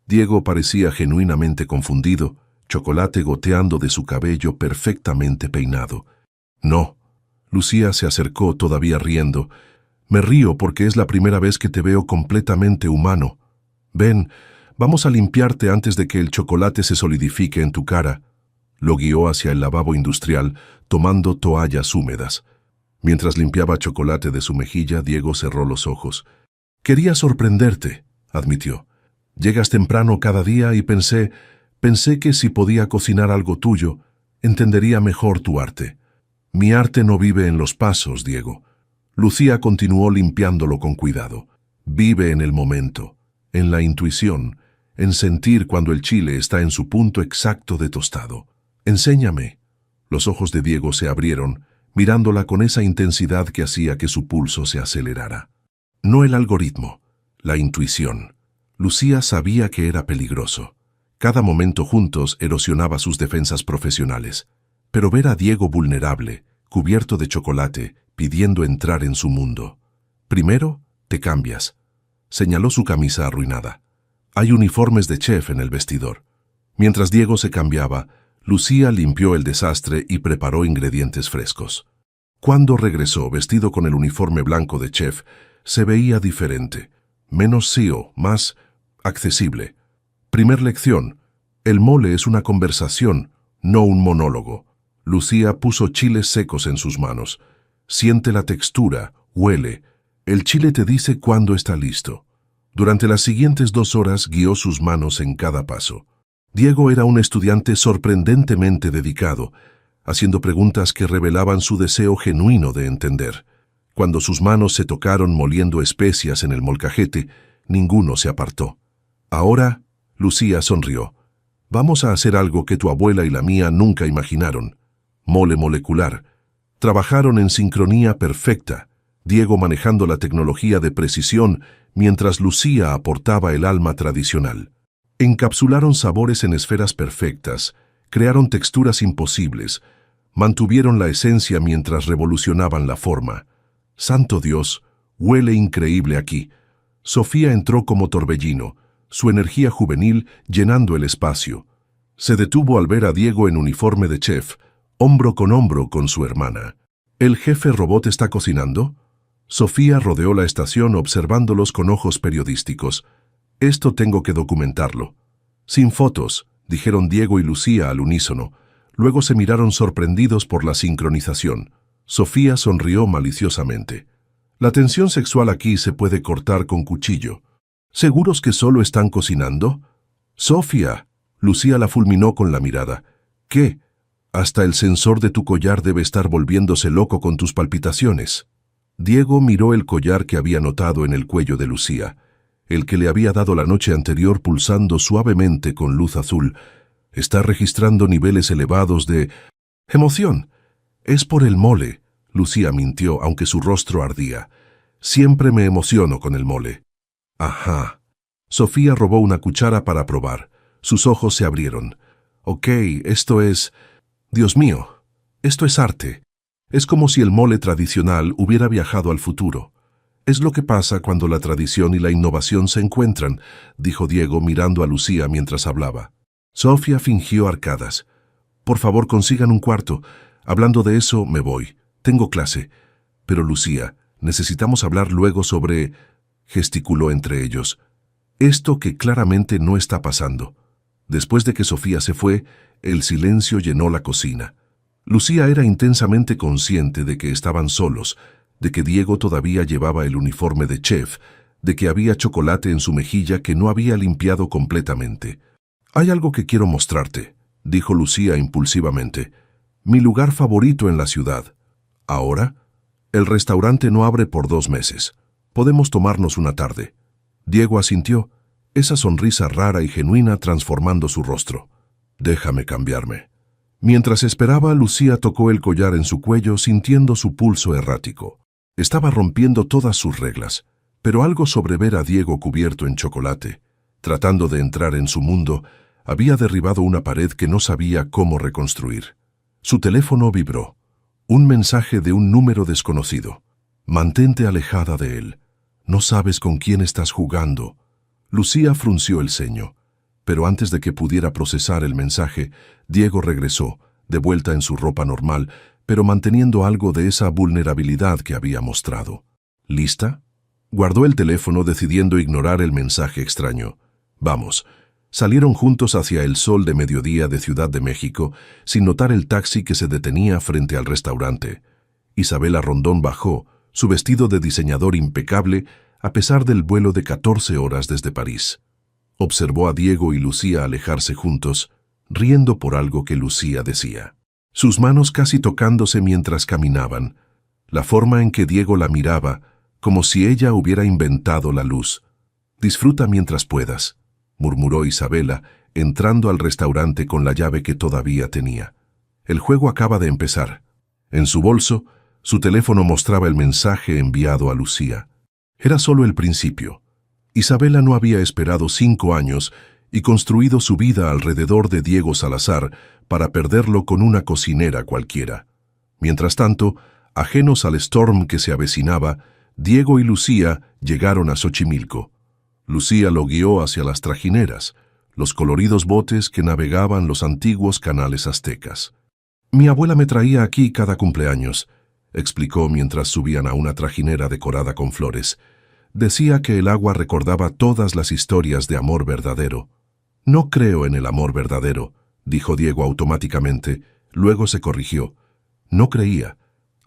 [SPEAKER 1] Diego parecía genuinamente confundido, chocolate goteando de su cabello perfectamente peinado. No. Lucía se acercó todavía riendo. Me río porque es la primera vez que te veo completamente humano. Ven, vamos a limpiarte antes de que el chocolate se solidifique en tu cara. Lo guió hacia el lavabo industrial, tomando toallas húmedas. Mientras limpiaba chocolate de su mejilla, Diego cerró los ojos. Quería sorprenderte, admitió. Llegas temprano cada día y pensé que si podía cocinar algo tuyo, entendería mejor tu arte. Mi arte no vive en los pasos, Diego. Lucía continuó limpiándolo con cuidado. Vive en el momento, en la intuición, en sentir cuando el chile está en su punto exacto de tostado. Enséñame. Los ojos de Diego se abrieron, mirándola con esa intensidad que hacía que su pulso se acelerara. No el algoritmo, la intuición. Lucía sabía que era peligroso. Cada momento juntos erosionaba sus defensas profesionales. Pero ver a Diego vulnerable, cubierto de chocolate, pidiendo entrar en su mundo. Primero, te cambias. Señaló su camisa arruinada. Hay uniformes de chef en el vestidor. Mientras Diego se cambiaba, Lucía limpió el desastre y preparó ingredientes frescos. Cuando regresó vestido con el uniforme blanco de chef, se veía diferente, menos CEO, más accesible. Primer lección: el mole es una conversación, no un monólogo. Lucía puso chiles secos en sus manos. Siente la textura, huele. El chile te dice cuándo está listo. Durante las siguientes 2 horas guió sus manos en cada paso. Diego era un estudiante sorprendentemente dedicado, haciendo preguntas que revelaban su deseo genuino de entender. Cuando sus manos se tocaron moliendo especias en el molcajete, ninguno se apartó. Ahora, Lucía sonrió. Vamos a hacer algo que tu abuela y la mía nunca imaginaron. Mole molecular. Trabajaron en sincronía perfecta, Diego manejando la tecnología de precisión mientras Lucía aportaba el alma tradicional. Encapsularon sabores en esferas perfectas, crearon texturas imposibles, mantuvieron la esencia mientras revolucionaban la forma. Santo Dios, huele increíble aquí. Sofía entró como torbellino, su energía juvenil llenando el espacio. Se detuvo al ver a Diego en uniforme de chef, hombro con su hermana. ¿El jefe robot está cocinando? Sofía rodeó la estación observándolos con ojos periodísticos. Esto tengo que documentarlo. Sin fotos, dijeron Diego y Lucía al unísono. Luego se miraron sorprendidos por la sincronización. Sofía sonrió maliciosamente. La tensión sexual aquí se puede cortar con cuchillo. ¿Seguros que solo están cocinando? Sofía, Lucía la fulminó con la mirada. ¿Qué? Hasta el sensor de tu collar debe estar volviéndose loco con tus palpitaciones. Diego miró el collar que había notado en el cuello de Lucía, el que le había dado la noche anterior pulsando suavemente con luz azul. Está registrando niveles elevados de emoción. Es por el mole, Lucía mintió, aunque su rostro ardía. Siempre me emociono con el mole. Ajá. Sofía robó una cuchara para probar. Sus ojos se abrieron. Ok, esto es... Dios mío, esto es arte. Es como si el mole tradicional hubiera viajado al futuro. Es lo que pasa cuando la tradición y la innovación se encuentran, dijo Diego mirando a Lucía mientras hablaba. Sofía fingió arcadas. Por favor, consigan un cuarto. Hablando de eso, me voy. Tengo clase. Pero Lucía, necesitamos hablar luego sobre... gesticuló entre ellos. Esto que claramente no está pasando. Después de que Sofía se fue, el silencio llenó la cocina. Lucía era intensamente consciente de que estaban solos, de que Diego todavía llevaba el uniforme de chef, de que había chocolate en su mejilla que no había limpiado completamente. «Hay algo que quiero mostrarte», dijo Lucía impulsivamente. «Mi lugar favorito en la ciudad. ¿Ahora? El restaurante no abre por 2 meses. Podemos tomarnos una tarde». Diego asintió, esa sonrisa rara y genuina transformando su rostro. «Déjame cambiarme». Mientras esperaba, Lucía tocó el collar en su cuello sintiendo su pulso errático. Estaba rompiendo todas sus reglas, pero algo sobre ver a Diego cubierto en chocolate, tratando de entrar en su mundo, Había derribado una pared que no sabía cómo reconstruir. Su teléfono vibró. Un mensaje de un número desconocido. Mantente alejada de él. No sabes con quién estás jugando. Lucía frunció el ceño. Pero antes de que pudiera procesar el mensaje, Diego regresó, de vuelta en su ropa normal, pero manteniendo algo de esa vulnerabilidad que había mostrado. ¿Lista? Guardó el teléfono decidiendo ignorar el mensaje extraño. Vamos. Salieron juntos hacia el sol de mediodía de Ciudad de México, sin notar el taxi que se detenía frente al restaurante. Isabela Rondón bajó, su vestido de diseñador impecable, a pesar del vuelo de 14 horas desde París. Observó a Diego y Lucía alejarse juntos, riendo por algo que Lucía decía. Sus manos casi tocándose mientras caminaban, la forma en que Diego la miraba, como si ella hubiera inventado la luz. «Disfruta mientras puedas», murmuró Isabela, entrando al restaurante con la llave que todavía tenía. El juego acaba de empezar. En su bolso, su teléfono mostraba el mensaje enviado a Lucía. Era solo el principio. Isabela no había esperado 5 años y construido su vida alrededor de Diego Salazar para perderlo con una cocinera cualquiera. Mientras tanto, ajenos al storm que se avecinaba, Diego y Lucía llegaron a Xochimilco. Lucía lo guió hacia las trajineras, los coloridos botes que navegaban los antiguos canales aztecas. «Mi abuela me traía aquí cada cumpleaños», explicó mientras subían a una trajinera decorada con flores. Decía que el agua recordaba todas las historias de amor verdadero. «No creo en el amor verdadero», dijo Diego automáticamente, luego se corrigió. «No creía.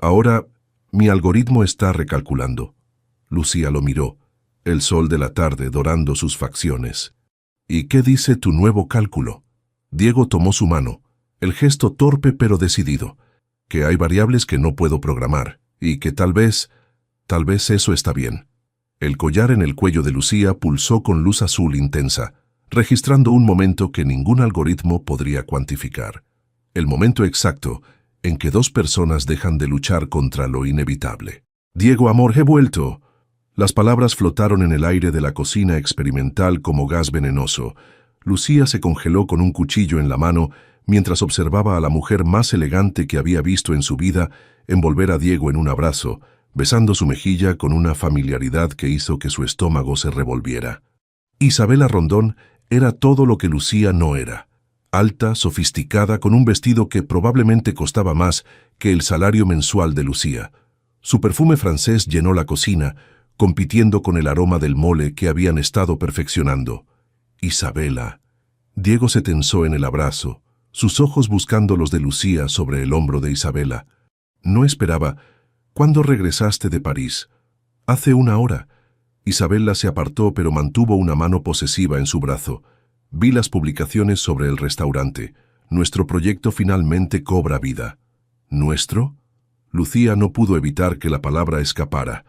[SPEAKER 1] Ahora, mi algoritmo está recalculando». Lucía lo miró, el sol de la tarde dorando sus facciones. «¿Y qué dice tu nuevo cálculo?» Diego tomó su mano, el gesto torpe pero decidido. «Que hay variables que no puedo programar, y que tal vez eso está bien». El collar en el cuello de Lucía pulsó con luz azul intensa, registrando un momento que ningún algoritmo podría cuantificar. El momento exacto en que 2 personas dejan de luchar contra lo inevitable. «Diego, amor, he vuelto». Las palabras flotaron en el aire de la cocina experimental como gas venenoso. Lucía se congeló con un cuchillo en la mano mientras observaba a la mujer más elegante que había visto en su vida envolver a Diego en un abrazo, besando su mejilla con una familiaridad que hizo que su estómago se revolviera. Isabela Rondón era todo lo que Lucía no era. Alta, sofisticada, con un vestido que probablemente costaba más que el salario mensual de Lucía. Su perfume francés llenó la cocina, compitiendo con el aroma del mole que habían estado perfeccionando. Isabela. Diego se tensó en el abrazo, sus ojos buscando los de Lucía sobre el hombro de Isabela. No esperaba. «¿Cuándo regresaste de París?» «Hace 1 hora». Isabela se apartó pero mantuvo una mano posesiva en su brazo. «Vi las publicaciones sobre el restaurante. Nuestro proyecto finalmente cobra vida». «¿Nuestro?» Lucía no pudo evitar que la palabra escapara.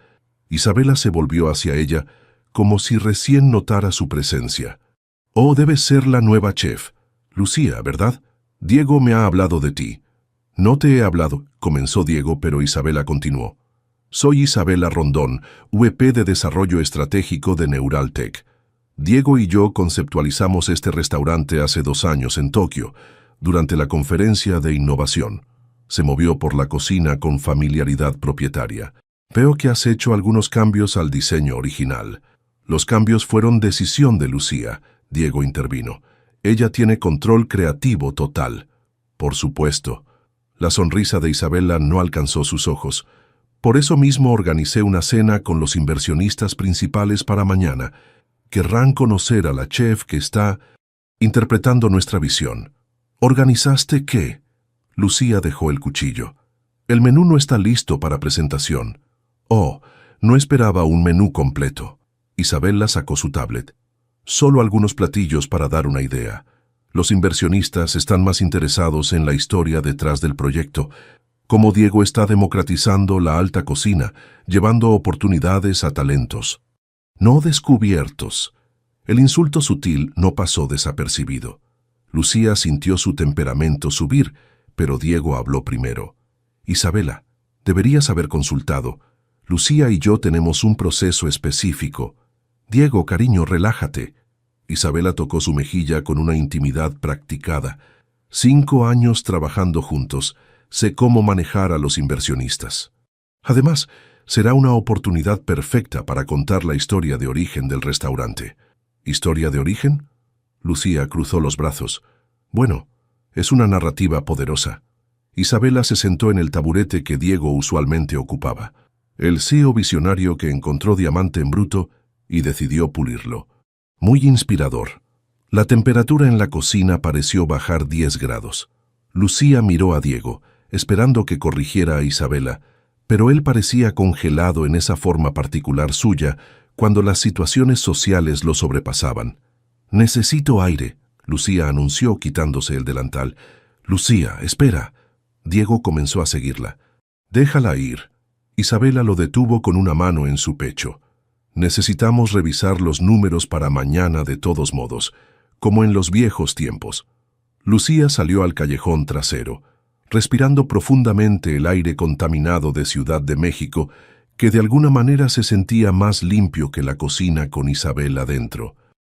[SPEAKER 1] Isabela se volvió hacia ella como si recién notara su presencia. «Oh, debes ser la nueva chef. Lucía, ¿verdad? Diego me ha hablado de ti». «No te he hablado», comenzó Diego, pero Isabela continuó. «Soy Isabela Rondón, VP de Desarrollo Estratégico de Neuraltech. Diego y yo conceptualizamos este restaurante hace 2 años en Tokio, durante la conferencia de innovación». Se movió por la cocina con familiaridad propietaria. «Veo que has hecho algunos cambios al diseño original». «Los cambios fueron decisión de Lucía», Diego intervino. «Ella tiene control creativo total». «Por supuesto». La sonrisa de Isabela no alcanzó sus ojos. «Por eso mismo organicé una cena con los inversionistas principales para mañana. Querrán conocer a la chef que está interpretando nuestra visión». «¿Organizaste qué?» Lucía dejó el cuchillo. «El menú no está listo para presentación». «Oh, no esperaba un menú completo». Isabela sacó su tablet. «Solo algunos platillos para dar una idea. Los inversionistas están más interesados en la historia detrás del proyecto, cómo Diego está democratizando la alta cocina, llevando oportunidades a talentos. No descubiertos». El insulto sutil no pasó desapercibido. Lucía sintió su temperamento subir, pero Diego habló primero. «Isabela, deberías haber consultado. Lucía y yo tenemos un proceso específico». «Diego, cariño, relájate». Isabela tocó su mejilla con una intimidad practicada. 5 años trabajando juntos. Sé cómo manejar a los inversionistas. Además, será una oportunidad perfecta para contar la historia de origen del restaurante. ¿Historia de origen? Lucía cruzó los brazos. Bueno, es una narrativa poderosa. Isabela se sentó en el taburete que Diego usualmente ocupaba. El CEO visionario que encontró diamante en bruto y decidió pulirlo. Muy inspirador. La temperatura en la cocina pareció bajar 10 grados. Lucía miró a Diego, esperando que corrigiera a Isabela, pero él parecía congelado en esa forma particular suya cuando las situaciones sociales lo sobrepasaban. «Necesito aire», Lucía anunció quitándose el delantal. «Lucía, espera». Diego comenzó a seguirla. «Déjala ir». Isabela lo detuvo con una mano en su pecho. «Necesitamos revisar los números para mañana de todos modos, como en los viejos tiempos». Lucía salió al callejón trasero, respirando profundamente el aire contaminado de Ciudad de México, que de alguna manera se sentía más limpio que la cocina con Isabela dentro.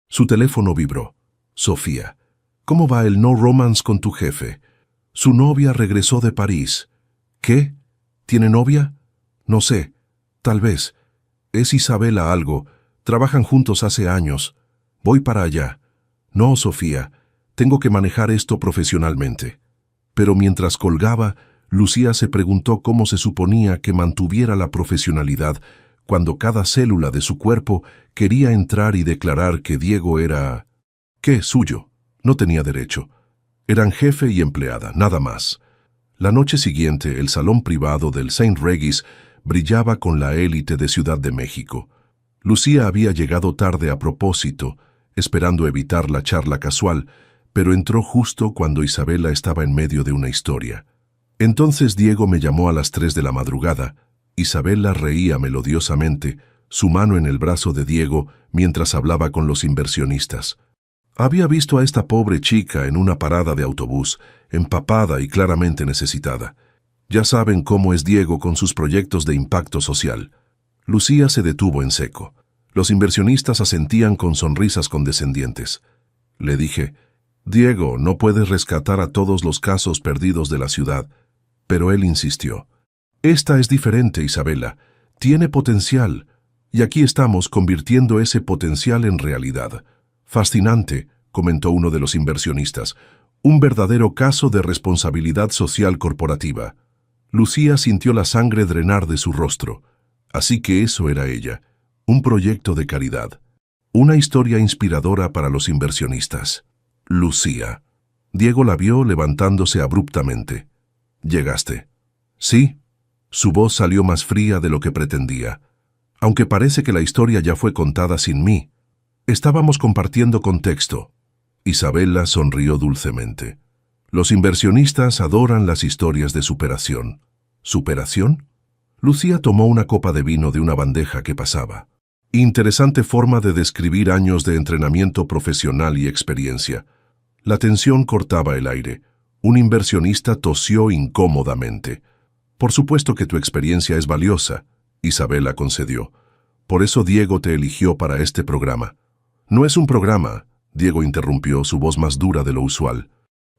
[SPEAKER 1] Su teléfono vibró. «Sofía, ¿cómo va el no romance con tu jefe? Su novia regresó de París». «¿Qué? ¿Tiene novia?» «No sé. Tal vez. Es Isabela algo. Trabajan juntos hace años. Voy para allá». «No, Sofía. Tengo que manejar esto profesionalmente». Pero mientras colgaba, Lucía se preguntó cómo se suponía que mantuviera la profesionalidad cuando cada célula de su cuerpo quería entrar y declarar que Diego era... ¿Qué? Suyo. No tenía derecho. Eran jefe y empleada, nada más. La noche siguiente, el salón privado del Saint Regis brillaba con la élite de Ciudad de México. Lucía había llegado tarde a propósito, esperando evitar la charla casual, pero entró justo cuando Isabela estaba en medio de una historia. Entonces Diego me llamó a las 3 de la madrugada. Isabela reía melodiosamente, su mano en el brazo de Diego mientras hablaba con los inversionistas. Había visto a esta pobre chica en una parada de autobús, empapada y claramente necesitada. Ya saben cómo es Diego con sus proyectos de impacto social. Lucía se detuvo en seco. Los inversionistas asentían con sonrisas condescendientes. Le dije: «Diego, no puedes rescatar a todos los casos perdidos de la ciudad». Pero él insistió. «Esta es diferente, Isabela. Tiene potencial. Y aquí estamos convirtiendo ese potencial en realidad». «Fascinante», comentó uno de los inversionistas. «Un verdadero caso de responsabilidad social corporativa». Lucía sintió la sangre drenar de su rostro. Así que eso era ella. Un proyecto de caridad. Una historia inspiradora para los inversionistas. Lucía. Diego la vio levantándose abruptamente. «¿Llegaste?» «Sí». Su voz salió más fría de lo que pretendía. «Aunque parece que la historia ya fue contada sin mí. Estábamos compartiendo contexto». Isabela sonrió dulcemente. «Los inversionistas adoran las historias de superación». «¿Superación?» Lucía tomó una copa de vino de una bandeja que pasaba. Interesante forma de describir años de entrenamiento profesional y experiencia. La tensión cortaba el aire. Un inversionista tosió incómodamente. «Por supuesto que tu experiencia es valiosa», Isabela concedió. «Por eso Diego te eligió para este programa». «No es un programa», Diego interrumpió, su voz más dura de lo usual.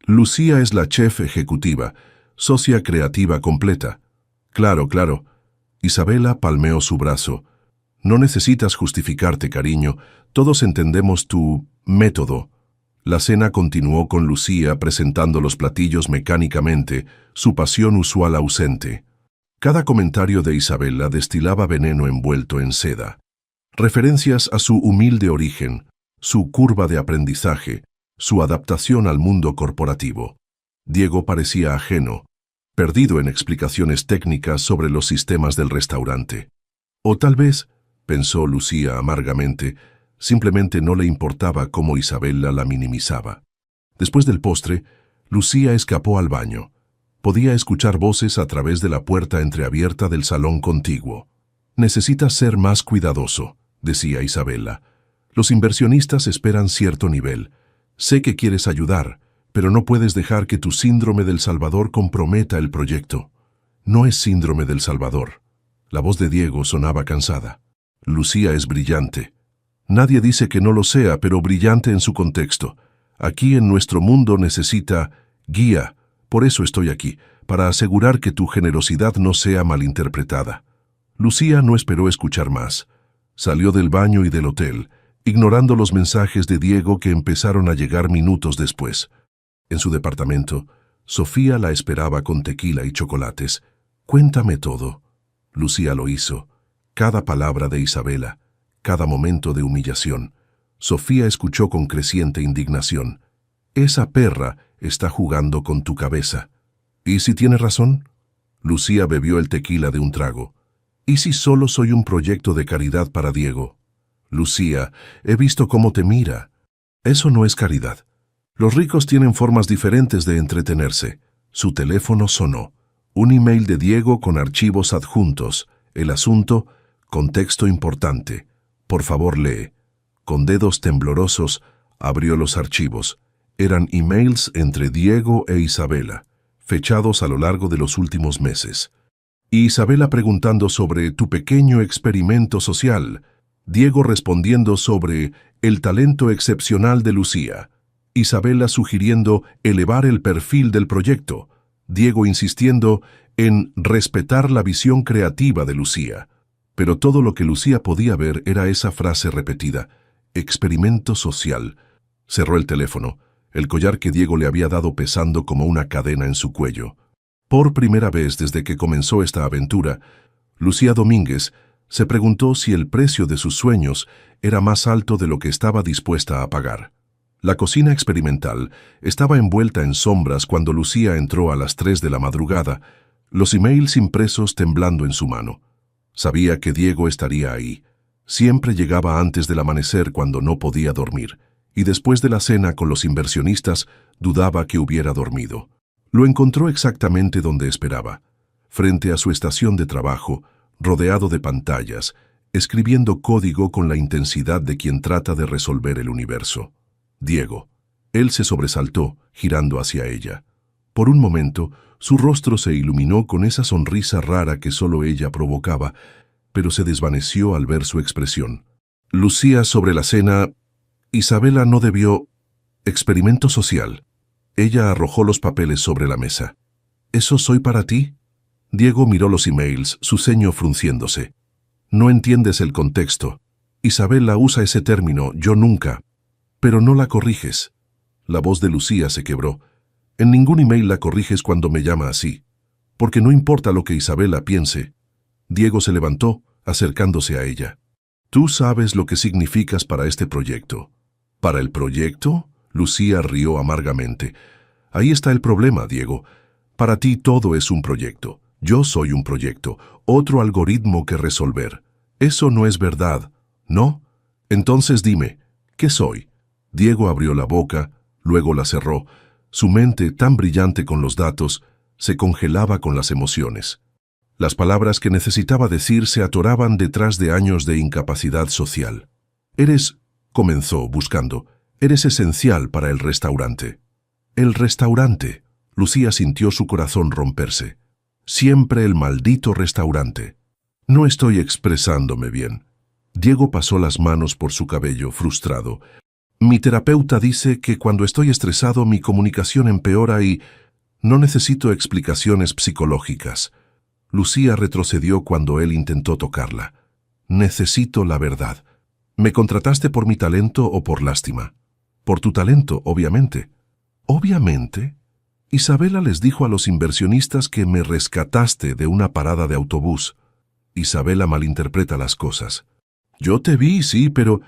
[SPEAKER 1] «Lucía es la chef ejecutiva, socia creativa completa». «Claro, claro». Isabela palmeó su brazo. «No necesitas justificarte, cariño. Todos entendemos tu método». La cena continuó con Lucía presentando los platillos mecánicamente, su pasión usual ausente. Cada comentario de Isabela destilaba veneno envuelto en seda. Referencias a su humilde origen, su curva de aprendizaje, su adaptación al mundo corporativo. Diego parecía ajeno, perdido en explicaciones técnicas sobre los sistemas del restaurante. O tal vez, pensó Lucía amargamente, simplemente no le importaba cómo Isabela la minimizaba. Después del postre, Lucía escapó al baño. Podía escuchar voces a través de la puerta entreabierta del salón contiguo. «Necesitas ser más cuidadoso», decía Isabela. «Los inversionistas esperan cierto nivel. Sé que quieres ayudar, pero no puedes dejar que tu síndrome del Salvador comprometa el proyecto». «No es síndrome del Salvador». La voz de Diego sonaba cansada. «Lucía es brillante». Nadie dice que no lo sea, pero brillante en su contexto. Aquí en nuestro mundo necesita guía. Por eso estoy aquí, para asegurar que tu generosidad no sea malinterpretada. Lucía no esperó escuchar más. Salió del baño y del hotel, ignorando los mensajes de Diego que empezaron a llegar minutos después. En su departamento, Sofía la esperaba con tequila y chocolates. «Cuéntame todo». Lucía lo hizo. Cada palabra de Isabela, cada momento de humillación. Sofía escuchó con creciente indignación. «Esa perra está jugando con tu cabeza». «¿Y si tiene razón?» Lucía bebió el tequila de un trago. «¿Y si solo soy un proyecto de caridad para Diego?» «Lucía, he visto cómo te mira». «Eso no es caridad. Los ricos tienen formas diferentes de entretenerse». Su teléfono sonó. Un email de Diego con archivos adjuntos. El asunto, contexto importante. «Por favor, lee». Con dedos temblorosos, abrió los archivos. Eran emails entre Diego e Isabela, fechados a lo largo de los últimos meses. Y Isabela preguntando sobre tu pequeño experimento social. Diego respondiendo sobre el talento excepcional de Lucía. Isabela sugiriendo elevar el perfil del proyecto. Diego insistiendo en respetar la visión creativa de Lucía. Pero todo lo que Lucía podía ver era esa frase repetida. Experimento social. Cerró el teléfono, el collar que Diego le había dado pesando como una cadena en su cuello. Por primera vez desde que comenzó esta aventura, Lucía Domínguez se preguntó si el precio de sus sueños era más alto de lo que estaba dispuesta a pagar. La cocina experimental estaba envuelta en sombras cuando Lucía entró a las 3 de la madrugada, los emails impresos temblando en su mano. Sabía que Diego estaría ahí. Siempre llegaba antes del amanecer cuando no podía dormir, y después de la cena con los inversionistas dudaba que hubiera dormido. Lo encontró exactamente donde esperaba, frente a su estación de trabajo, rodeado de pantallas, escribiendo código con la intensidad de quien trata de resolver el universo. Diego. Él se sobresaltó, girando hacia ella. Por un momento, su rostro se iluminó con esa sonrisa rara que solo ella provocaba, pero se desvaneció al ver su expresión. Lucía sobre la cena. Isabela no debió. Experimento social. Ella arrojó los papeles sobre la mesa. ¿Eso soy para ti? Diego miró los emails, su ceño frunciéndose. No entiendes el contexto. Isabela usa ese término, yo nunca. Pero no la corriges. La voz de Lucía se quebró. En ningún email la corriges cuando me llama así. Porque no importa lo que Isabela piense. Diego se levantó, acercándose a ella. Tú sabes lo que significas para este proyecto. ¿Para el proyecto? Lucía rió amargamente. Ahí está el problema, Diego. Para ti todo es un proyecto. Yo soy un proyecto, otro algoritmo que resolver. Eso no es verdad, ¿no? Entonces dime, ¿qué soy? Diego abrió la boca, luego la cerró. Su mente, tan brillante con los datos, se congelaba con las emociones. Las palabras que necesitaba decir se atoraban detrás de años de incapacidad social. Comenzó buscando, eres esencial para el restaurante. El restaurante. Lucía sintió su corazón romperse. Siempre el maldito restaurante. No estoy expresándome bien. Diego pasó las manos por su cabello, frustrado. Mi terapeuta dice que cuando estoy estresado mi comunicación empeora y no necesito explicaciones psicológicas. Lucía retrocedió cuando él intentó tocarla. Necesito la verdad. ¿Me contrataste por mi talento o por lástima? Por tu talento, obviamente. ¿Obviamente? Isabela les dijo a los inversionistas que me rescataste de una parada de autobús. Isabela malinterpreta las cosas. Yo te vi, sí, pero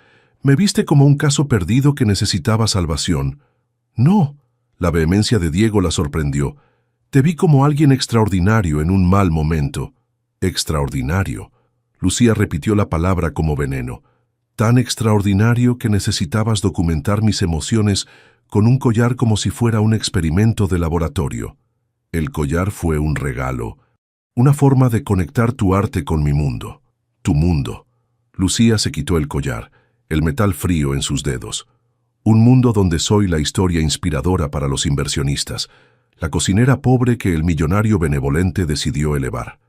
[SPEAKER 1] me viste como un caso perdido que necesitaba salvación. No, la vehemencia de Diego la sorprendió. Te vi como alguien extraordinario en un mal momento. Extraordinario. Lucía repitió la palabra como veneno. Tan extraordinario que necesitabas documentar mis emociones con un collar como si fuera un experimento de laboratorio. El collar fue un regalo, una forma de conectar tu arte con mi mundo, tu mundo. Lucía se quitó el collar, el metal frío en sus dedos. Un mundo donde soy la historia inspiradora para los inversionistas, la cocinera pobre que el millonario benevolente decidió elevar.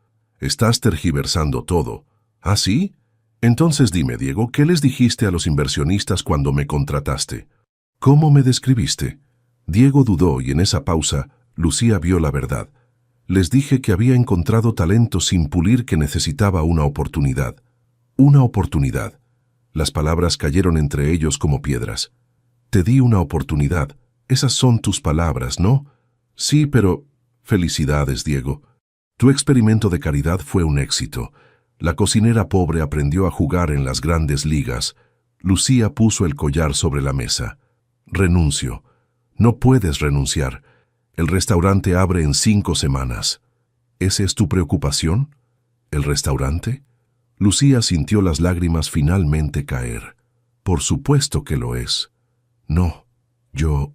[SPEAKER 1] Estás tergiversando todo. ¿Ah, sí? Entonces dime, Diego, ¿qué les dijiste a los inversionistas cuando me contrataste? ¿Cómo me describiste? Diego dudó y en esa pausa, Lucía vio la verdad. Les dije que había encontrado talento sin pulir, que necesitaba una oportunidad. Una oportunidad. Las palabras cayeron entre ellos como piedras. Te di una oportunidad. Esas son tus palabras, ¿no? Sí, pero... Felicidades, Diego. Tu experimento de caridad fue un éxito. La cocinera pobre aprendió a jugar en las grandes ligas. Lucía puso el collar sobre la mesa. Renuncio. No puedes renunciar. El restaurante abre en 5 semanas. ¿Esa es tu preocupación? ¿El restaurante? Lucía sintió las lágrimas finalmente caer. Por supuesto que lo es. No, yo...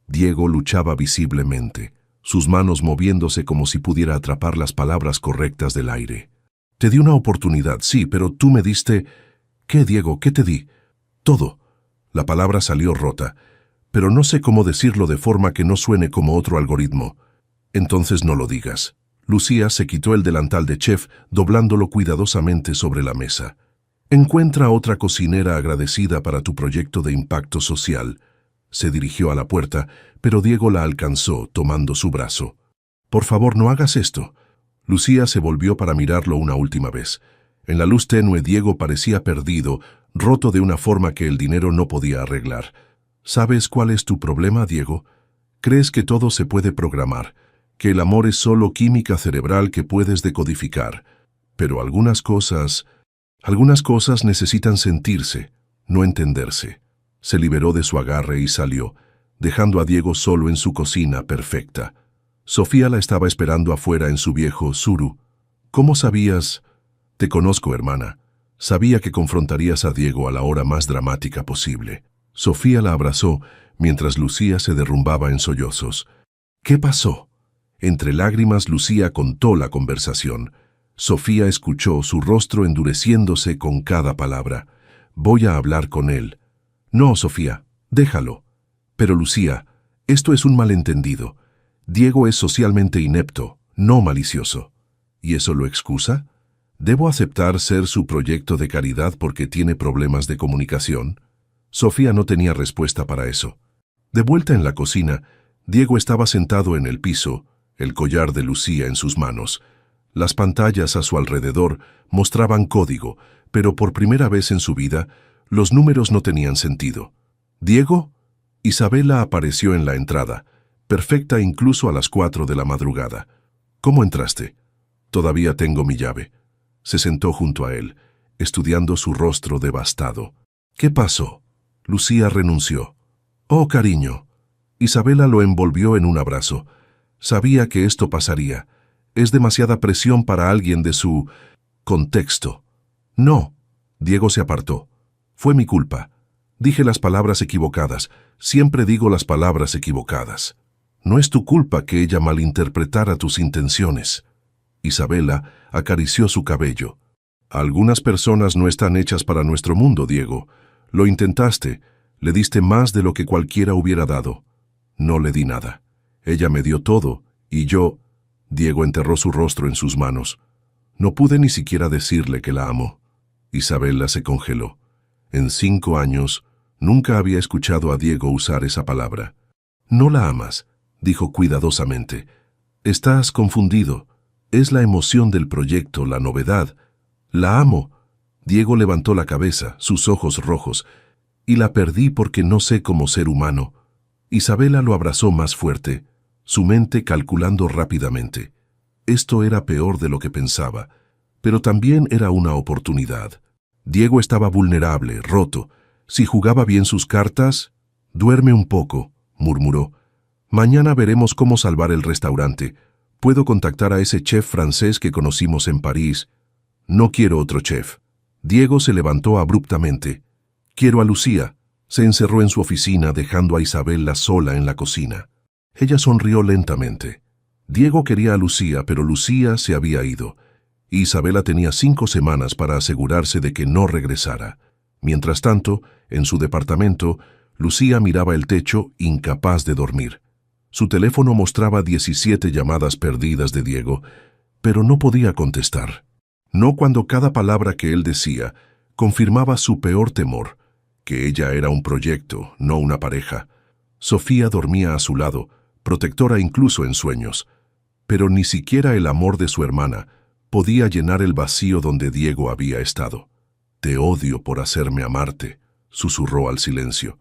[SPEAKER 1] Diego luchaba visiblemente, sus manos moviéndose como si pudiera atrapar las palabras correctas del aire. Te di una oportunidad, sí, pero tú me diste... ¿Qué, Diego? ¿Qué te di? Todo. La palabra salió rota, pero no sé cómo decirlo de forma que no suene como otro algoritmo. Entonces no lo digas. Lucía se quitó el delantal de chef, doblándolo cuidadosamente sobre la mesa. Encuentra otra cocinera agradecida para tu proyecto de impacto social. Se dirigió a la puerta, pero Diego la alcanzó, tomando su brazo. Por favor, no hagas esto. Lucía se volvió para mirarlo una última vez. En la luz tenue, Diego parecía perdido, roto de una forma que el dinero no podía arreglar. ¿Sabes cuál es tu problema, Diego? Crees que todo se puede programar, que el amor es solo química cerebral que puedes decodificar. Pero algunas cosas necesitan sentirse, no entenderse. Se liberó de su agarre y salió, dejando a Diego solo en su cocina perfecta. Sofía la estaba esperando afuera en su viejo Tsuru. ¿Cómo sabías? Te conozco, hermana. Sabía que confrontarías a Diego a la hora más dramática posible. Sofía la abrazó mientras Lucía se derrumbaba en sollozos. ¿Qué pasó? Entre lágrimas, Lucía contó la conversación. Sofía escuchó, su rostro endureciéndose con cada palabra. Voy a hablar con él. No, Sofía, déjalo. Pero Lucía, esto es un malentendido. Diego es socialmente inepto, no malicioso. ¿Y eso lo excusa? ¿Debo aceptar ser su proyecto de caridad porque tiene problemas de comunicación? Sofía no tenía respuesta para eso. De vuelta en la cocina, Diego estaba sentado en el piso, el collar de Lucía en sus manos. Las pantallas a su alrededor mostraban código, pero por primera vez en su vida, los números no tenían sentido. ¿Diego? Isabela apareció en la entrada, perfecta incluso a las 4 de la madrugada. ¿Cómo entraste? Todavía tengo mi llave. Se sentó junto a él, estudiando su rostro devastado. ¿Qué pasó? Lucía renunció. Oh, cariño. Isabela lo envolvió en un abrazo. Sabía que esto pasaría. Es demasiada presión para alguien de su contexto. No. Diego se apartó. Fue mi culpa. Dije las palabras equivocadas. Siempre digo las palabras equivocadas. No es tu culpa que ella malinterpretara tus intenciones. Isabela acarició su cabello. Algunas personas no están hechas para nuestro mundo, Diego. Lo intentaste. Le diste más de lo que cualquiera hubiera dado. No le di nada. Ella me dio todo, y yo... Diego enterró su rostro en sus manos. No pude ni siquiera decirle que la amo. Isabela se congeló. En 5 años, nunca había escuchado a Diego usar esa palabra. No la amas, dijo cuidadosamente. Estás confundido. Es la emoción del proyecto, la novedad. La amo. Diego levantó la cabeza, sus ojos rojos, y la perdí porque no sé cómo ser humano. Isabela lo abrazó más fuerte, su mente calculando rápidamente. Esto era peor de lo que pensaba, pero también era una oportunidad. Diego estaba vulnerable, roto. Si jugaba bien sus cartas... Duerme un poco, murmuró. Mañana veremos cómo salvar el restaurante. Puedo contactar a ese chef francés que conocimos en París. No quiero otro chef. Diego se levantó abruptamente. Quiero a Lucía. Se encerró en su oficina, dejando a Isabela sola en la cocina. Ella sonrió lentamente. Diego quería a Lucía, pero Lucía se había ido. Isabela tenía 5 semanas para asegurarse de que no regresara. Mientras tanto, en su departamento, Lucía miraba el techo, incapaz de dormir. Su teléfono mostraba 17 llamadas perdidas de Diego, pero no podía contestar. No cuando cada palabra que él decía, confirmaba su peor temor, que ella era un proyecto, no una pareja. Sofía dormía a su lado, protectora incluso en sueños, pero ni siquiera el amor de su hermana podía llenar el vacío donde Diego había estado. «Te odio por hacerme amarte», susurró al silencio,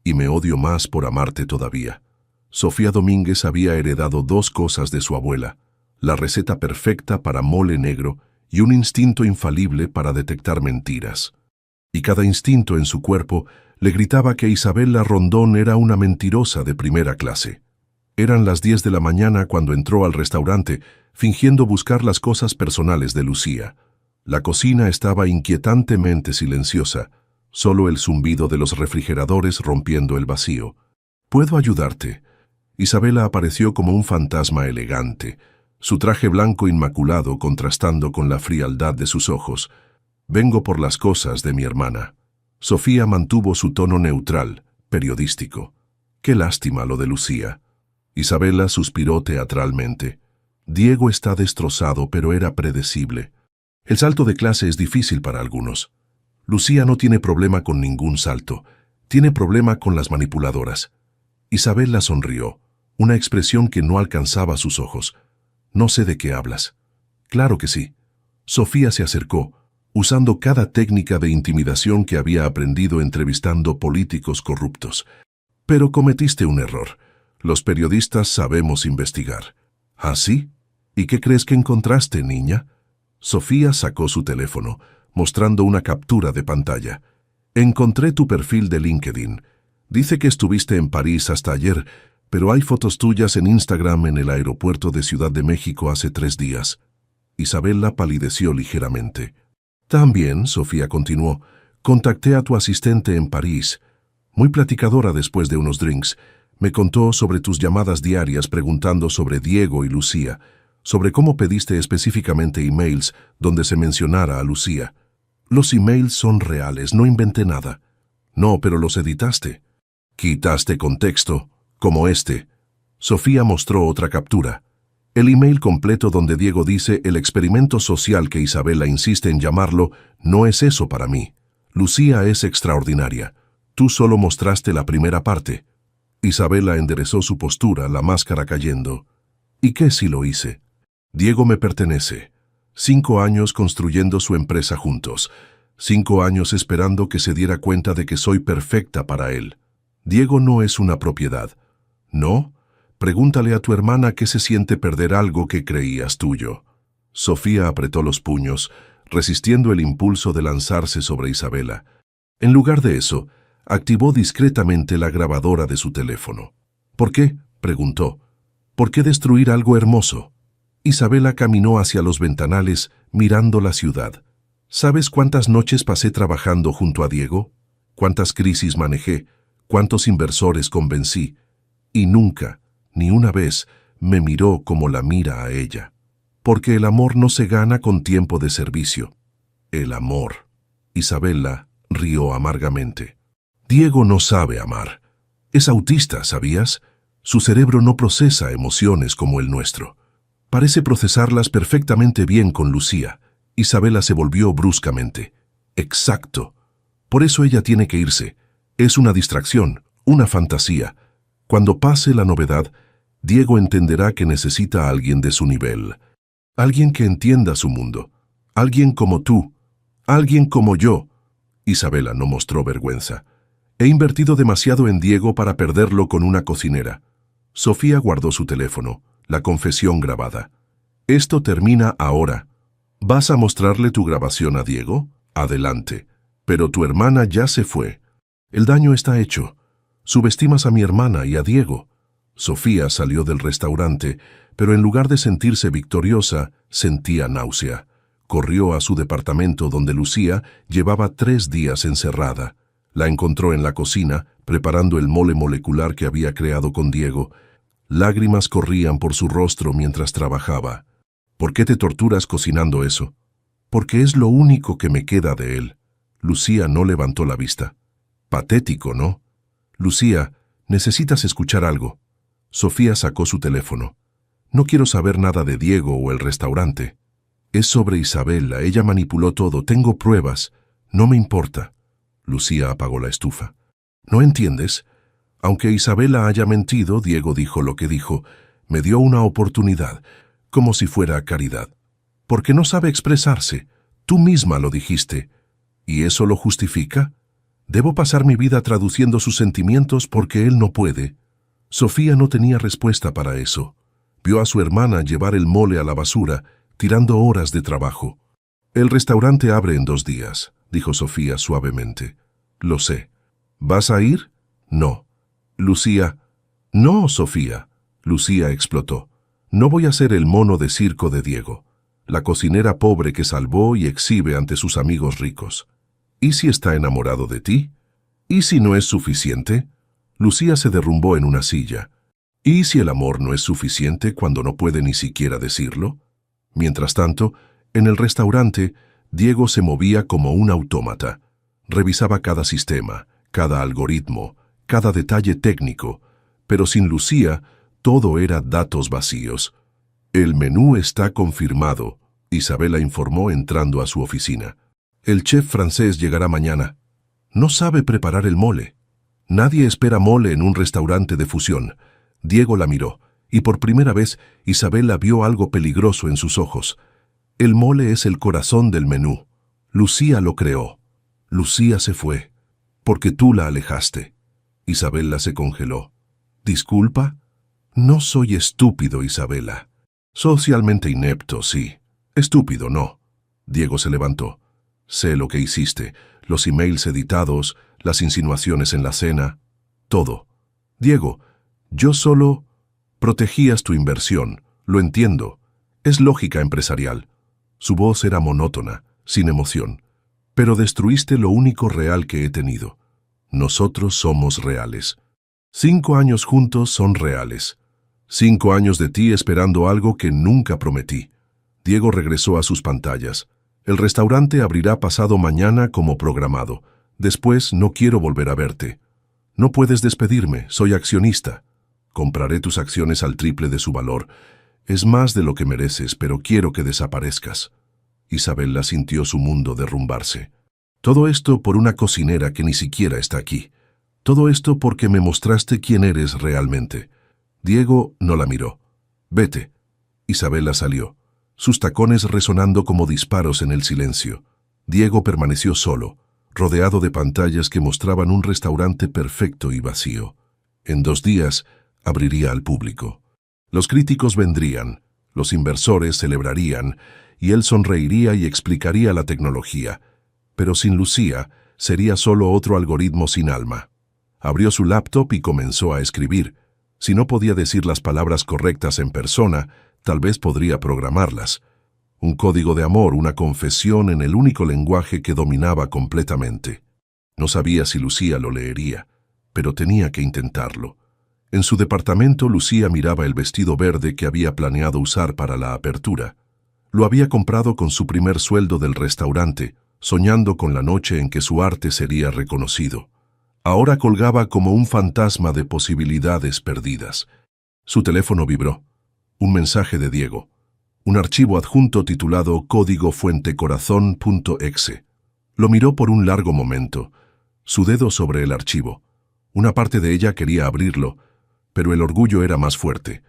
[SPEAKER 1] «y me odio más por amarte todavía». Sofía Domínguez había heredado dos cosas de su abuela: la receta perfecta para mole negro y un instinto infalible para detectar mentiras. Y cada instinto en su cuerpo le gritaba que Isabela Rondón era una mentirosa de primera clase. Eran las 10 de la mañana cuando entró al restaurante, fingiendo buscar las cosas personales de Lucía. La cocina estaba inquietantemente silenciosa, solo el zumbido de los refrigeradores rompiendo el vacío. «¿Puedo ayudarte?» Isabela apareció como un fantasma elegante, su traje blanco inmaculado contrastando con la frialdad de sus ojos. «Vengo por las cosas de mi hermana». Sofía mantuvo su tono neutral, periodístico. «Qué lástima lo de Lucía». Isabela suspiró teatralmente. «Diego está destrozado, pero era predecible. El salto de clase es difícil para algunos. Lucía no tiene problema con ningún salto, tiene problema con las manipuladoras». Isabela sonrió, una expresión que no alcanzaba sus ojos. «No sé de qué hablas». «Claro que sí». Sofía se acercó, usando cada técnica de intimidación que había aprendido entrevistando políticos corruptos. «Pero cometiste un error. Los periodistas sabemos investigar». «¿Ah, sí? ¿Y qué crees que encontraste, niña?» Sofía sacó su teléfono, mostrando una captura de pantalla. «Encontré tu perfil de LinkedIn. Dice que estuviste en París hasta ayer, pero hay fotos tuyas en Instagram en el aeropuerto de Ciudad de México hace 3 días». Isabela palideció ligeramente. «También», Sofía continuó, «contacté a tu asistente en París. Muy platicadora después de unos drinks. Me contó sobre tus llamadas diarias preguntando sobre Diego y Lucía, sobre cómo pediste específicamente emails donde se mencionara a Lucía. Los emails son reales, no inventé nada». «No, pero los editaste». «Quitaste contexto, como este». Sofía mostró otra captura. El email completo donde Diego dice: «El experimento social que Isabela insiste en llamarlo no es eso para mí. Lucía es extraordinaria. Tú solo mostraste la primera parte». Isabela enderezó su postura, la máscara cayendo. «¿Y qué si lo hice? Diego me pertenece. 5 años construyendo su empresa juntos. 5 años esperando que se diera cuenta de que soy perfecta para él. Diego no es una propiedad. ¿No? Pregúntale a tu hermana qué se siente perder algo que creías tuyo». Sofía apretó los puños, resistiendo el impulso de lanzarse sobre Isabela. En lugar de eso, activó discretamente la grabadora de su teléfono. «¿Por qué?», preguntó. «¿Por qué destruir algo hermoso?». Isabela caminó hacia los ventanales, mirando la ciudad. «¿Sabes cuántas noches pasé trabajando junto a Diego? ¿Cuántas crisis manejé? ¿Cuántos inversores convencí? Y nunca, ni una vez, me miró como la mira a ella. Porque el amor no se gana con tiempo de servicio». «El amor». Isabela rió amargamente. «Diego no sabe amar. Es autista, ¿sabías? Su cerebro no procesa emociones como el nuestro. Parece procesarlas perfectamente bien con Lucía». Isabela se volvió bruscamente. «Exacto. Por eso ella tiene que irse. Es una distracción, una fantasía. Cuando pase la novedad, Diego entenderá que necesita a alguien de su nivel. Alguien que entienda su mundo. Alguien como tú. Alguien como yo». Isabela no mostró vergüenza. «He invertido demasiado en Diego para perderlo con una cocinera». Sofía guardó su teléfono, la confesión grabada. «Esto termina ahora. ¿Vas a mostrarle tu grabación a Diego? Adelante. Pero tu hermana ya se fue. El daño está hecho. Subestimas a mi hermana y a Diego». Sofía salió del restaurante, pero en lugar de sentirse victoriosa, sentía náusea. Corrió a su departamento donde Lucía llevaba 3 días encerrada. La encontró en la cocina, preparando el mole molecular que había creado con Diego. Lágrimas corrían por su rostro mientras trabajaba. «¿Por qué te torturas cocinando eso?» «Porque es lo único que me queda de él». Lucía no levantó la vista. «Patético, ¿no?» «Lucía, necesitas escuchar algo». Sofía sacó su teléfono. «No quiero saber nada de Diego o el restaurante. Es sobre Isabela, ella manipuló todo, tengo pruebas. No me importa. Lucía apagó la estufa. ¿No entiendes? Aunque Isabela haya mentido, Diego dijo lo que dijo. Me dio una oportunidad, como si fuera caridad. Porque no sabe expresarse. Tú misma lo dijiste. ¿Y eso lo justifica? ¿Debo pasar mi vida traduciendo sus sentimientos porque él no puede? Sofía no tenía respuesta para eso. Vio a su hermana llevar el mole a la basura, tirando horas de trabajo. El restaurante abre en 2 días, dijo Sofía suavemente. Lo sé. ¿Vas a ir? No. Lucía. No, Sofía. Lucía explotó. No voy a ser el mono de circo de Diego, la cocinera pobre que salvó y exhibe ante sus amigos ricos. ¿Y si está enamorado de ti? ¿Y si no es suficiente? Lucía se derrumbó en una silla. ¿Y si el amor no es suficiente cuando no puede ni siquiera decirlo? Mientras tanto, en el restaurante, Diego se movía como un autómata. Revisaba cada sistema, cada algoritmo, cada detalle técnico, pero sin Lucía, todo era datos vacíos. El menú está confirmado, Isabela informó entrando a su oficina. El chef francés llegará mañana. No sabe preparar el mole. Nadie espera mole en un restaurante de fusión. Diego la miró, y por primera vez Isabela vio algo peligroso en sus ojos. El mole es el corazón del menú. Lucía lo creó. Lucía se fue, porque tú la alejaste. Isabela se congeló. ¿Disculpa? No soy estúpido, Isabela. Socialmente inepto, sí. Estúpido, no. Diego se levantó. Sé lo que hiciste, los emails editados, las insinuaciones en la cena, todo. Diego, yo solo protegías tu inversión, lo entiendo. Es lógica empresarial. Su voz era monótona, sin emoción. Pero destruiste lo único real que he tenido. Nosotros somos reales. 5 años juntos son reales. 5 años de ti esperando algo que nunca prometí. Diego regresó a sus pantallas. El restaurante abrirá pasado mañana como programado. Después no quiero volver a verte. No puedes despedirme, soy accionista. Compraré tus acciones al triple de su valor. Es más de lo que mereces, pero quiero que desaparezcas. Isabela sintió su mundo derrumbarse. Todo esto por una cocinera que ni siquiera está aquí. Todo esto porque me mostraste quién eres realmente. Diego no la miró. Vete. Isabela salió, sus tacones resonando como disparos en el silencio. Diego permaneció solo, rodeado de pantallas que mostraban un restaurante perfecto y vacío. En 2 días abriría al público. Los críticos vendrían, los inversores celebrarían, y él sonreiría y explicaría la tecnología. Pero sin Lucía, sería solo otro algoritmo sin alma. Abrió su laptop y comenzó a escribir. Si no podía decir las palabras correctas en persona, tal vez podría programarlas. Un código de amor, una confesión en el único lenguaje que dominaba completamente. No sabía si Lucía lo leería, pero tenía que intentarlo. En su departamento, Lucía miraba el vestido verde que había planeado usar para la apertura. Lo había comprado con su primer sueldo del restaurante, soñando con la noche en que su arte sería reconocido. Ahora colgaba como un fantasma de posibilidades perdidas. Su teléfono vibró. Un mensaje de Diego. Un archivo adjunto titulado códigofuentecorazón.exe. Lo miró por un largo momento. Su dedo sobre el archivo. Una parte de ella quería abrirlo, pero el orgullo era más fuerte.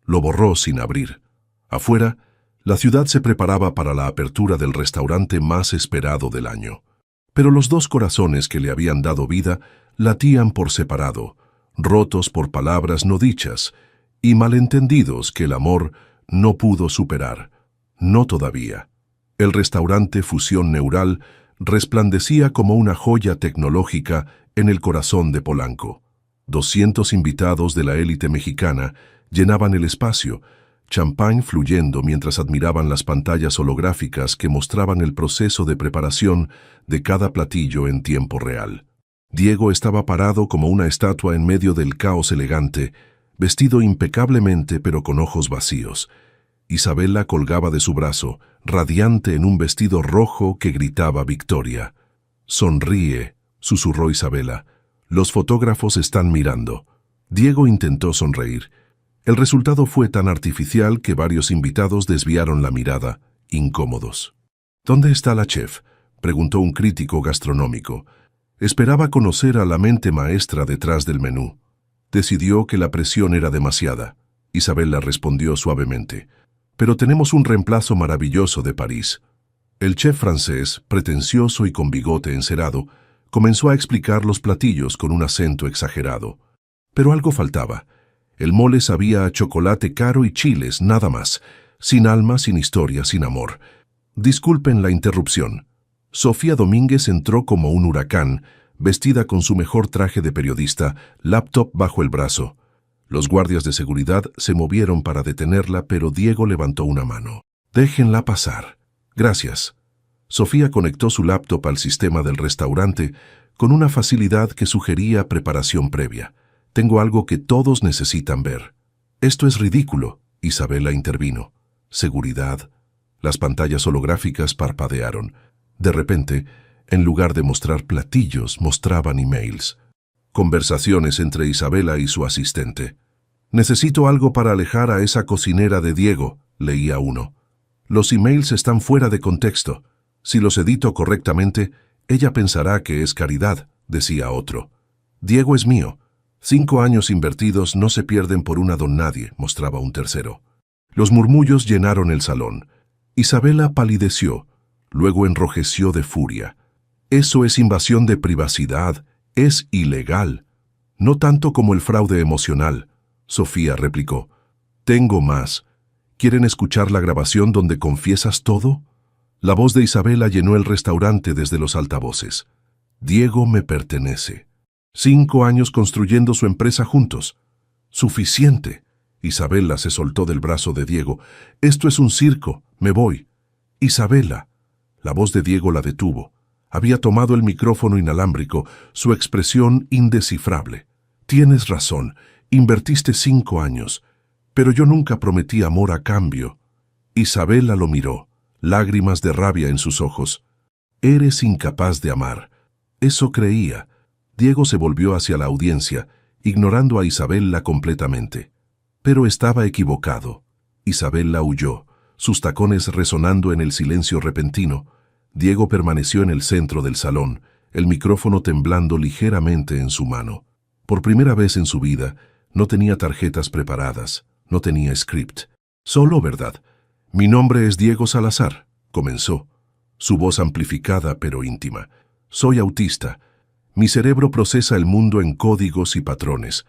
[SPEAKER 1] Lo borró sin abrir. Afuera, la ciudad se preparaba para la apertura del restaurante más esperado del año. Pero los 2 corazones que le habían dado vida latían por separado, rotos por palabras no dichas y malentendidos que el amor no pudo superar. No todavía. El restaurante Fusión Neural resplandecía como una joya tecnológica en el corazón de Polanco. 200 invitados de la élite mexicana llenaban el espacio, champán fluyendo mientras admiraban las pantallas holográficas que mostraban el proceso de preparación de cada platillo en tiempo real. Diego estaba parado como una estatua en medio del caos elegante, vestido impecablemente pero con ojos vacíos. Isabela colgaba de su brazo, radiante en un vestido rojo que gritaba victoria. «Sonríe», susurró Isabela. «Los fotógrafos están mirando». Diego intentó sonreír. El resultado fue tan artificial que varios invitados desviaron la mirada, incómodos. «¿Dónde está la chef? preguntó un crítico gastronómico. Esperaba conocer a la mente maestra detrás del menú. Decidió que la presión era demasiada. Isabela respondió suavemente. Pero tenemos un reemplazo maravilloso de París. El chef francés, pretencioso y con bigote encerado, comenzó a explicar los platillos con un acento exagerado. Pero algo faltaba. El mole sabía a chocolate caro y chiles, nada más. Sin alma, sin historia, sin amor. Disculpen la interrupción. Sofía Domínguez entró como un huracán, vestida con su mejor traje de periodista, laptop bajo el brazo. Los guardias de seguridad se movieron para detenerla, pero Diego levantó una mano. «Déjenla pasar». «Gracias». Sofía conectó su laptop al sistema del restaurante con una facilidad que sugería preparación previa. «Tengo algo que todos necesitan ver». «Esto es ridículo», Isabela intervino. «Seguridad». Las pantallas holográficas parpadearon. De repente, en lugar de mostrar platillos, mostraban emails. Conversaciones entre Isabela y su asistente. «Necesito algo para alejar a esa cocinera de Diego», leía uno. «Los emails están fuera de contexto. Si los edito correctamente, ella pensará que es caridad», decía otro. «Diego es mío. 5 años invertidos no se pierden por una don nadie», mostraba un tercero. Los murmullos llenaron el salón. Isabela palideció, luego enrojeció de furia. «Eso es invasión de privacidad, es ilegal». «No tanto como el fraude emocional», Sofía replicó. «Tengo más. ¿Quieren escuchar la grabación donde confiesas todo?» La voz de Isabela llenó el restaurante desde los altavoces. «Diego me pertenece. 5 años construyendo su empresa juntos. Suficiente». Isabela se soltó del brazo de Diego. «Esto es un circo. Me voy». «Isabela». La voz de Diego la detuvo. Había tomado el micrófono inalámbrico, su expresión indescifrable. «Tienes razón. Invertiste 5 años. Pero yo nunca prometí amor a cambio». Isabela lo miró, lágrimas de rabia en sus ojos. «Eres incapaz de amar». Eso creía. Diego se volvió hacia la audiencia, ignorando a Isabela completamente. Pero estaba equivocado. Isabela huyó, sus tacones resonando en el silencio repentino. Diego permaneció en el centro del salón, el micrófono temblando ligeramente en su mano. Por primera vez en su vida, no tenía tarjetas preparadas, no tenía script. Solo verdad. «Mi nombre es Diego Salazar», comenzó. Su voz amplificada pero íntima. «Soy autista. Mi cerebro procesa el mundo en códigos y patrones.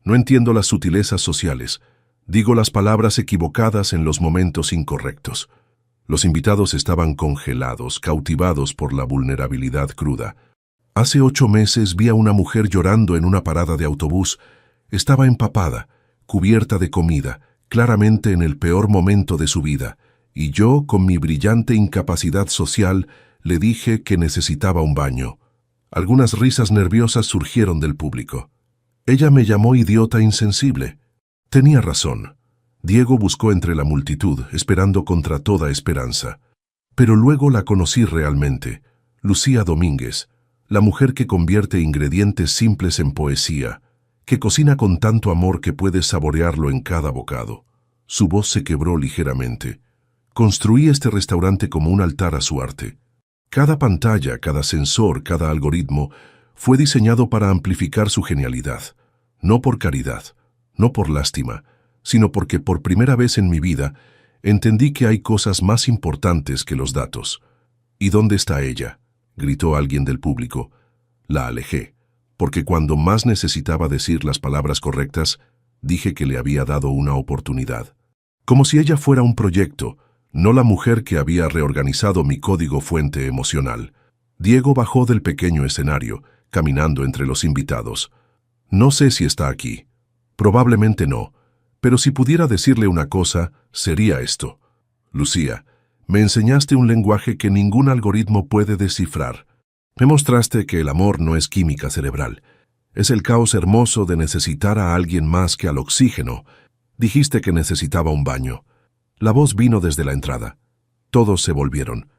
[SPEAKER 1] No entiendo las sutilezas sociales. Digo las palabras equivocadas en los momentos incorrectos». Los invitados estaban congelados, cautivados por la vulnerabilidad cruda. «Hace 8 meses vi a una mujer llorando en una parada de autobús. Estaba empapada, cubierta de comida, claramente en el peor momento de su vida, y yo, con mi brillante incapacidad social, le dije que necesitaba un baño». Algunas risas nerviosas surgieron del público. Ella me llamó idiota insensible. Tenía razón. Diego buscó entre la multitud, esperando contra toda esperanza. Pero luego la conocí realmente. Lucía Domínguez, la mujer que convierte ingredientes simples en poesía, que cocina con tanto amor que puedes saborearlo en cada bocado. Su voz se quebró ligeramente. Construí este restaurante como un altar a su arte. Cada pantalla, cada sensor, cada algoritmo fue diseñado para amplificar su genialidad. No por caridad, no por lástima, sino porque por primera vez en mi vida entendí que hay cosas más importantes que los datos. «¿Y dónde está ella?», gritó alguien del público. La alejé, porque cuando más necesitaba decir las palabras correctas, dije que le había dado una oportunidad. Como si ella fuera un proyecto, no la mujer que había reorganizado mi código fuente emocional. Diego bajó del pequeño escenario, caminando entre los invitados. «No sé si está aquí. Probablemente no. Pero si pudiera decirle una cosa, sería esto. Lucía, me enseñaste un lenguaje que ningún algoritmo puede descifrar. Me mostraste que el amor no es química cerebral. Es el caos hermoso de necesitar a alguien más que al oxígeno. Dijiste que necesitaba un baño». La voz vino desde la entrada. Todos se volvieron.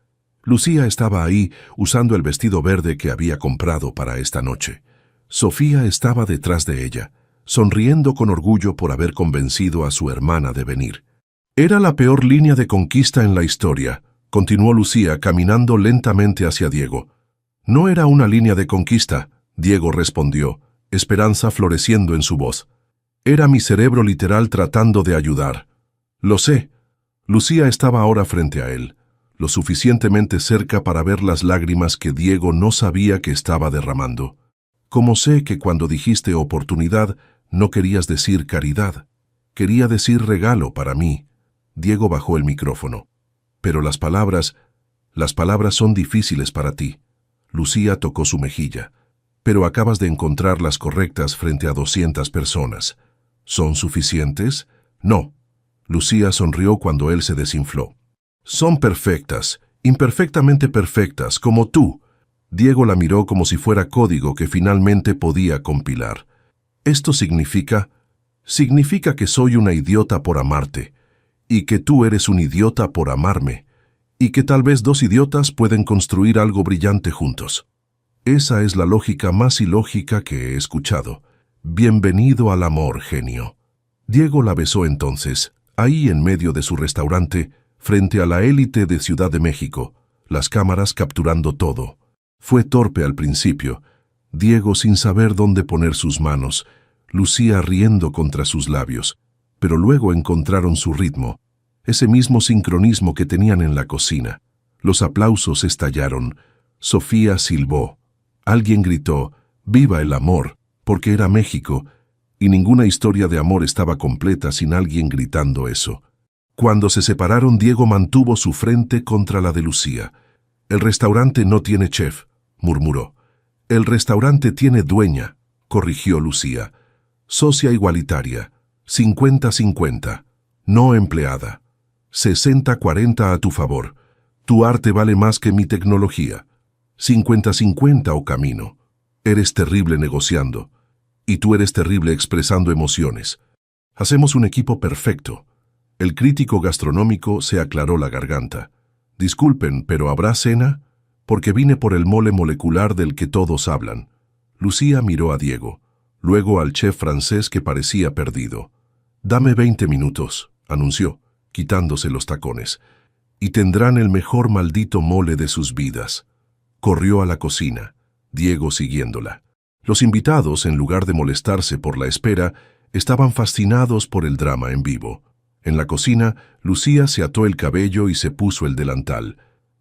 [SPEAKER 1] Lucía estaba ahí, usando el vestido verde que había comprado para esta noche. Sofía estaba detrás de ella, sonriendo con orgullo por haber convencido a su hermana de venir. «Era la peor línea de conquista en la historia», continuó Lucía caminando lentamente hacia Diego. No era una línea de conquista, Diego respondió, esperanza floreciendo en su voz. Era mi cerebro literal tratando de ayudar. Lo sé. Lucía estaba ahora frente a él, lo suficientemente cerca para ver las lágrimas que Diego no sabía que estaba derramando. Como sé que cuando dijiste oportunidad, no querías decir caridad. Quería decir regalo para mí. Diego bajó el micrófono. Pero las palabras son difíciles para ti. Lucía tocó su mejilla. Pero acabas de encontrar las correctas frente a 200 personas. ¿Son suficientes? No. Lucía sonrió cuando él se desinfló. Son perfectas, imperfectamente perfectas, como tú. Diego la miró como si fuera código que finalmente podía compilar. Esto significa que soy una idiota por amarte, y que tú eres un idiota por amarme, y que tal vez dos idiotas pueden construir algo brillante juntos. Esa es la lógica más ilógica que he escuchado. Bienvenido al amor, genio. Diego la besó entonces, ahí en medio de su restaurante, frente a la élite de Ciudad de México, las cámaras capturando todo. Fue torpe al principio, Diego sin saber dónde poner sus manos, Lucía riendo contra sus labios, pero luego encontraron su ritmo, ese mismo sincronismo que tenían en la cocina. Los aplausos estallaron, Sofía silbó, alguien gritó, ¡viva el amor!, porque era México, y ninguna historia de amor estaba completa sin alguien gritando eso. Cuando se separaron, Diego mantuvo su frente contra la de Lucía. El restaurante no tiene chef, murmuró. El restaurante tiene dueña, corrigió Lucía. Socia igualitaria, 50-50, no empleada. 60-40 a tu favor. Tu arte vale más que mi tecnología. 50-50 o camino. Eres terrible negociando. Y tú eres terrible expresando emociones. Hacemos un equipo perfecto. El crítico gastronómico se aclaró la garganta. Disculpen, ¿pero habrá cena? Porque vine por el mole molecular del que todos hablan. Lucía miró a Diego, luego al chef francés que parecía perdido. Dame 20 minutos, anunció, quitándose los tacones, y tendrán el mejor maldito mole de sus vidas. Corrió a la cocina, Diego siguiéndola. Los invitados, en lugar de molestarse por la espera, estaban fascinados por el drama en vivo. En la cocina, Lucía se ató el cabello y se puso el delantal.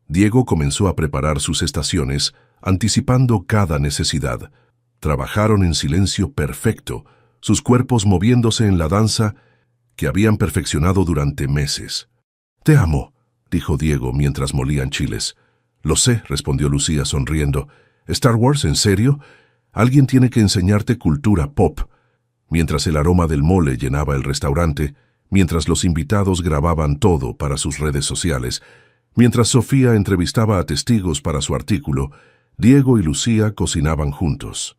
[SPEAKER 1] Diego comenzó a preparar sus estaciones, anticipando cada necesidad. Trabajaron en silencio perfecto, sus cuerpos moviéndose en la danza que habían perfeccionado durante meses. «Te amo», dijo Diego mientras molían chiles. «Lo sé», respondió Lucía sonriendo. «¿Star Wars, en serio? Alguien tiene que enseñarte cultura pop». Mientras el aroma del mole llenaba el restaurante, mientras los invitados grababan todo para sus redes sociales, mientras Sofía entrevistaba a testigos para su artículo, Diego y Lucía cocinaban juntos.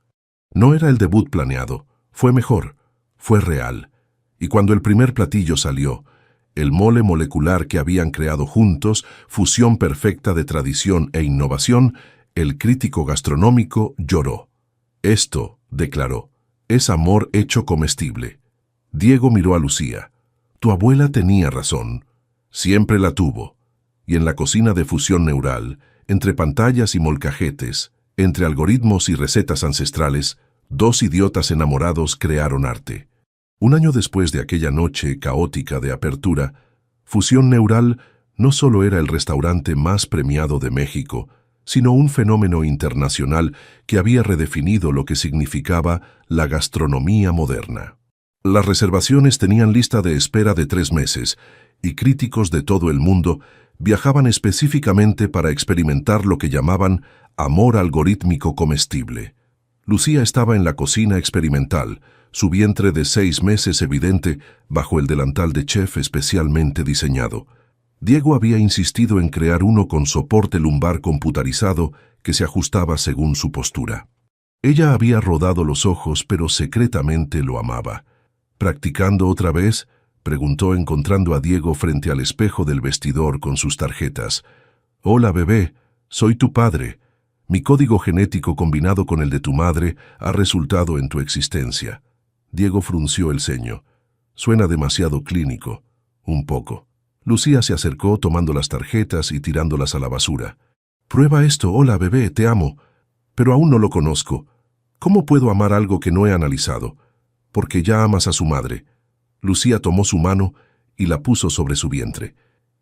[SPEAKER 1] No era el debut planeado, fue mejor, fue real. Y cuando el primer platillo salió, el mole molecular que habían creado juntos, fusión perfecta de tradición e innovación, el crítico gastronómico lloró. «Esto», declaró, «es amor hecho comestible». Diego miró a Lucía. «Tu abuela tenía razón. Siempre la tuvo». Y en la cocina de fusión neural, entre pantallas y molcajetes, entre algoritmos y recetas ancestrales, dos idiotas enamorados crearon arte. Un año después de aquella noche caótica de apertura, Fusión Neural no solo era el restaurante más premiado de México, sino un fenómeno internacional que había redefinido lo que significaba la gastronomía moderna. Las reservaciones tenían lista de espera de 3 meses, y críticos de todo el mundo viajaban específicamente para experimentar lo que llamaban amor algorítmico comestible. Lucía estaba en la cocina experimental, su vientre de 6 meses evidente bajo el delantal de chef especialmente diseñado. Diego había insistido en crear uno con soporte lumbar computarizado que se ajustaba según su postura. Ella había rodado los ojos, pero secretamente lo amaba. «¿Practicando otra vez?», preguntó encontrando a Diego frente al espejo del vestidor con sus tarjetas. «Hola, bebé, soy tu padre. Mi código genético combinado con el de tu madre ha resultado en tu existencia». Diego frunció el ceño. «Suena demasiado clínico». «Un poco». Lucía se acercó tomando las tarjetas y tirándolas a la basura. «Prueba esto, hola bebé, te amo. Pero aún no lo conozco. ¿Cómo puedo amar algo que no he analizado? Porque ya amas a su madre». Lucía tomó su mano y la puso sobre su vientre.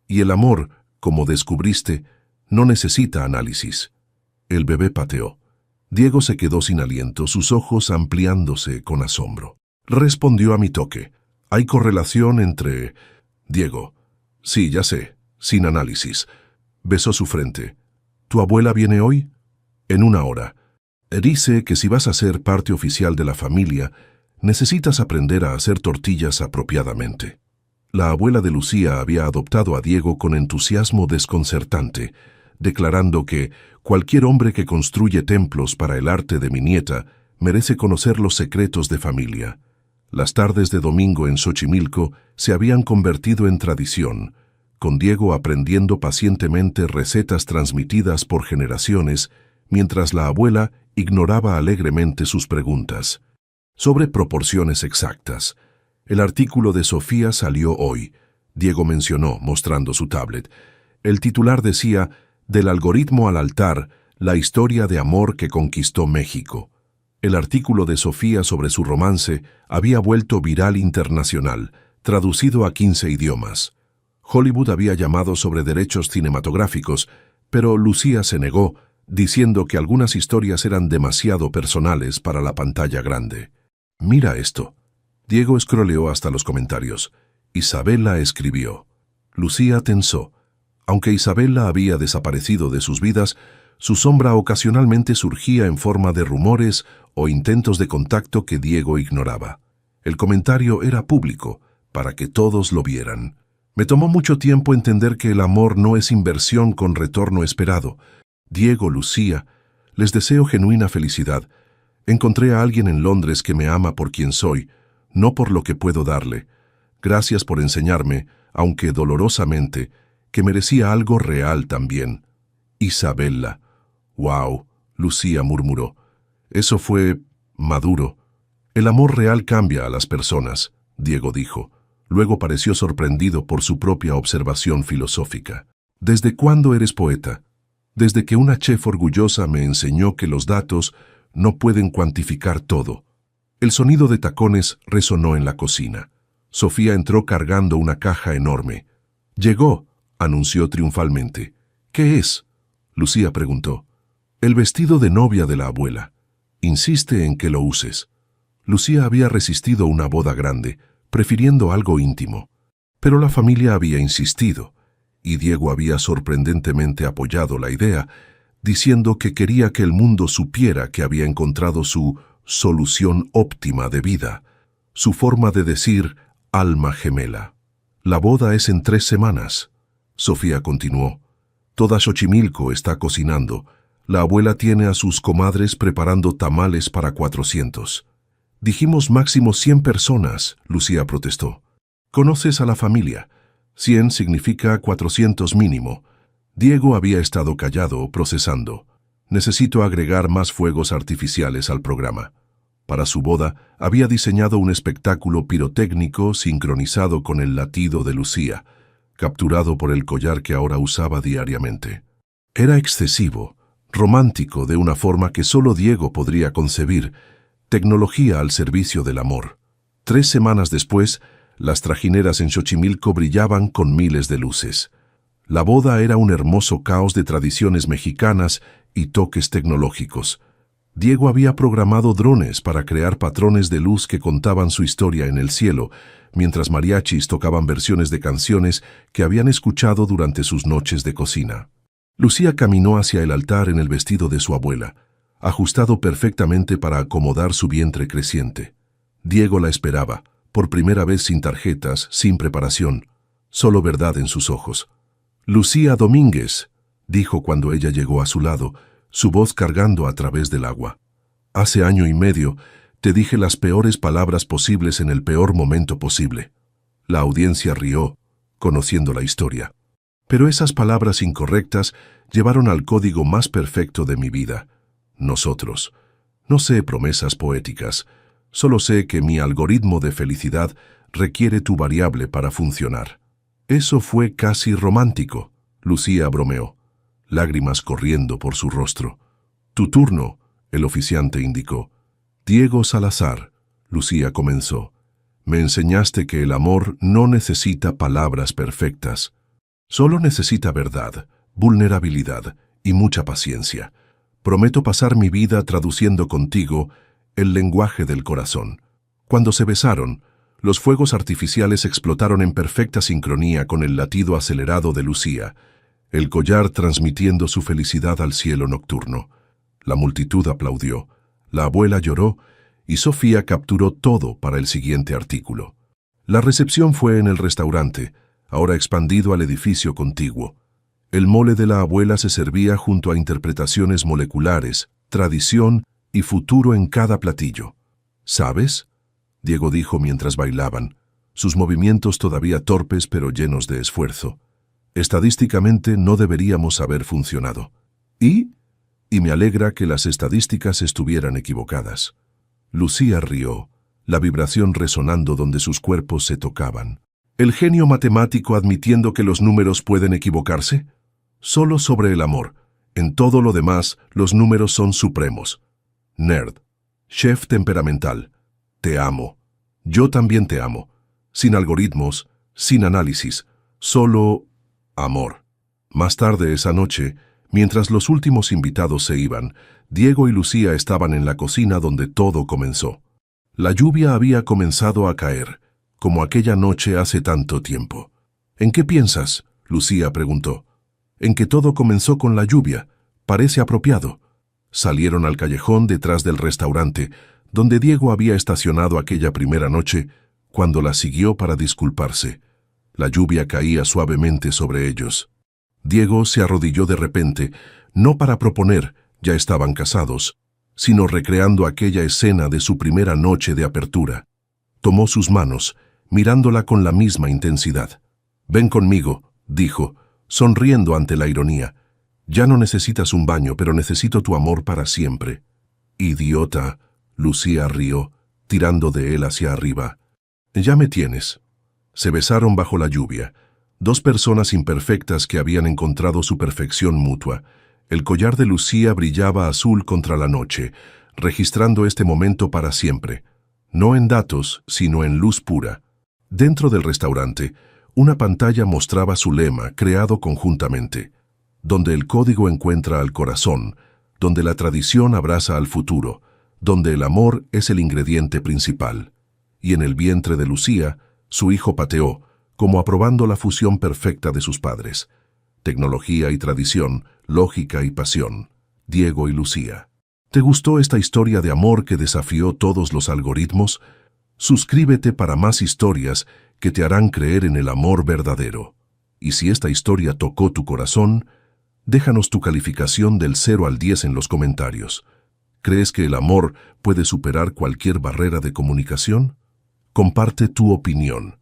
[SPEAKER 1] Y el amor, como descubriste, no necesita análisis. El bebé pateó. Diego se quedó sin aliento, sus ojos ampliándose con asombro. Respondió a mi toque. «Hay correlación entre...» «Diego». «Sí, ya sé, sin análisis». Besó su frente. «¿Tu abuela viene hoy?» «En una hora. Dice que si vas a ser parte oficial de la familia, necesitas aprender a hacer tortillas apropiadamente». La abuela de Lucía había adoptado a Diego con entusiasmo desconcertante, declarando que cualquier hombre que construye templos para el arte de mi nieta merece conocer los secretos de familia. Las tardes de domingo en Xochimilco se habían convertido en tradición, con Diego aprendiendo pacientemente recetas transmitidas por generaciones, mientras la abuela ignoraba alegremente sus preguntas. Sobre proporciones exactas. El artículo de Sofía salió hoy. Diego mencionó, mostrando su tablet. El titular decía: «Del algoritmo al altar, la historia de amor que conquistó México». El artículo de Sofía sobre su romance había vuelto viral internacional, traducido a 15 idiomas. Hollywood había llamado sobre derechos cinematográficos, pero Lucía se negó, diciendo que algunas historias eran demasiado personales para la pantalla grande. «Mira esto». Diego escroleó hasta los comentarios. Isabela escribió. Lucía tensó. Aunque Isabela había desaparecido de sus vidas, su sombra ocasionalmente surgía en forma de rumores o intentos de contacto que Diego ignoraba. El comentario era público, para que todos lo vieran. Me tomó mucho tiempo entender que el amor no es inversión con retorno esperado. Diego, Lucía, les deseo genuina felicidad. Encontré a alguien en Londres que me ama por quien soy, no por lo que puedo darle. Gracias por enseñarme, aunque dolorosamente, que merecía algo real también. Isabela. «Wow», Lucía murmuró. «Eso fue maduro». «El amor real cambia a las personas», Diego dijo. Luego pareció sorprendido por su propia observación filosófica. «¿Desde cuándo eres poeta?» «Desde que una chef orgullosa me enseñó que los datos no pueden cuantificar todo». El sonido de tacones resonó en la cocina. Sofía entró cargando una caja enorme. «Llegó», anunció triunfalmente. «¿Qué es?», Lucía preguntó. «El vestido de novia de la abuela. Insiste en que lo uses». Lucía había resistido una boda grande, prefiriendo algo íntimo. Pero la familia había insistido, y Diego había sorprendentemente apoyado la idea, diciendo que quería que el mundo supiera que había encontrado su solución óptima de vida, su forma de decir alma gemela. «La boda es en 3 semanas», Sofía continuó. «Toda Xochimilco está cocinando. La abuela tiene a sus comadres preparando tamales para 400. «Dijimos máximo 100 personas», Lucía protestó. «Conoces a la familia. 100 significa 400 mínimo». Diego había estado callado, procesando. «Necesito agregar más fuegos artificiales al programa». Para su boda, había diseñado un espectáculo pirotécnico sincronizado con el latido de Lucía, capturado por el collar que ahora usaba diariamente. Era excesivo, romántico de una forma que solo Diego podría concebir, tecnología al servicio del amor. 3 semanas después, las trajineras en Xochimilco brillaban con miles de luces. La boda era un hermoso caos de tradiciones mexicanas y toques tecnológicos. Diego había programado drones para crear patrones de luz que contaban su historia en el cielo, mientras mariachis tocaban versiones de canciones que habían escuchado durante sus noches de cocina. Lucía caminó hacia el altar en el vestido de su abuela, ajustado perfectamente para acomodar su vientre creciente. Diego la esperaba, por primera vez sin tarjetas, sin preparación, solo verdad en sus ojos. «Lucía Domínguez», dijo cuando ella llegó a su lado, su voz cargando a través del agua. «Hace 1 año y medio te dije las peores palabras posibles en el peor momento posible». La audiencia rió, conociendo la historia. Pero esas palabras incorrectas llevaron al código más perfecto de mi vida. Nosotros. No sé promesas poéticas, solo sé que mi algoritmo de felicidad requiere tu variable para funcionar. Eso fue casi romántico, Lucía bromeó, lágrimas corriendo por su rostro. Tu turno, el oficiante indicó. Diego Salazar, Lucía comenzó. Me enseñaste que el amor no necesita palabras perfectas. Solo necesita verdad, vulnerabilidad y mucha paciencia. Prometo pasar mi vida traduciendo contigo el lenguaje del corazón. Cuando se besaron, los fuegos artificiales explotaron en perfecta sincronía con el latido acelerado de Lucía, el collar transmitiendo su felicidad al cielo nocturno. La multitud aplaudió, la abuela lloró y Sofía capturó todo para el siguiente artículo. La recepción fue en el restaurante, ahora expandido al edificio contiguo. El mole de la abuela se servía junto a interpretaciones moleculares, tradición y futuro en cada platillo. ¿Sabes?, Diego dijo mientras bailaban, sus movimientos todavía torpes pero llenos de esfuerzo. Estadísticamente no deberíamos haber funcionado. Y me alegra que las estadísticas estuvieran equivocadas. Lucía rió, la vibración resonando donde sus cuerpos se tocaban. ¿El genio matemático admitiendo que los números pueden equivocarse? Solo sobre el amor. En todo lo demás, los números son supremos. Nerd. Chef temperamental. Te amo. Yo también te amo. Sin algoritmos, sin análisis, solo amor. Más tarde esa noche, mientras los últimos invitados se iban, Diego y Lucía estaban en la cocina donde todo comenzó. La lluvia había comenzado a caer, como aquella noche hace tanto tiempo. ¿En qué piensas?, Lucía preguntó. En que todo comenzó con la lluvia. Parece apropiado. Salieron al callejón detrás del restaurante, donde Diego había estacionado aquella primera noche, cuando la siguió para disculparse. La lluvia caía suavemente sobre ellos. Diego se arrodilló de repente, no para proponer, ya estaban casados, sino recreando aquella escena de su primera noche de apertura. Tomó sus manos, mirándola con la misma intensidad. «Ven conmigo», dijo, sonriendo ante la ironía. «Ya no necesitas un baño, pero necesito tu amor para siempre». «Idiota», Lucía rió, tirando de él hacia arriba. «Ya me tienes». Se besaron bajo la lluvia, dos personas imperfectas que habían encontrado su perfección mutua. El collar de Lucía brillaba azul contra la noche, registrando este momento para siempre, no en datos, sino en luz pura. Dentro del restaurante, una pantalla mostraba su lema, creado conjuntamente: donde el código encuentra al corazón, donde la tradición abraza al futuro, donde el amor es el ingrediente principal. Y en el vientre de Lucía, su hijo pateó, como aprobando la fusión perfecta de sus padres. Tecnología y tradición, lógica y pasión. Diego y Lucía. ¿Te gustó esta historia de amor que desafió todos los algoritmos? Suscríbete para más historias que te harán creer en el amor verdadero. Y si esta historia tocó tu corazón, déjanos tu calificación del 0 al 10 en los comentarios. ¿Crees que el amor puede superar cualquier barrera de comunicación? Comparte tu opinión.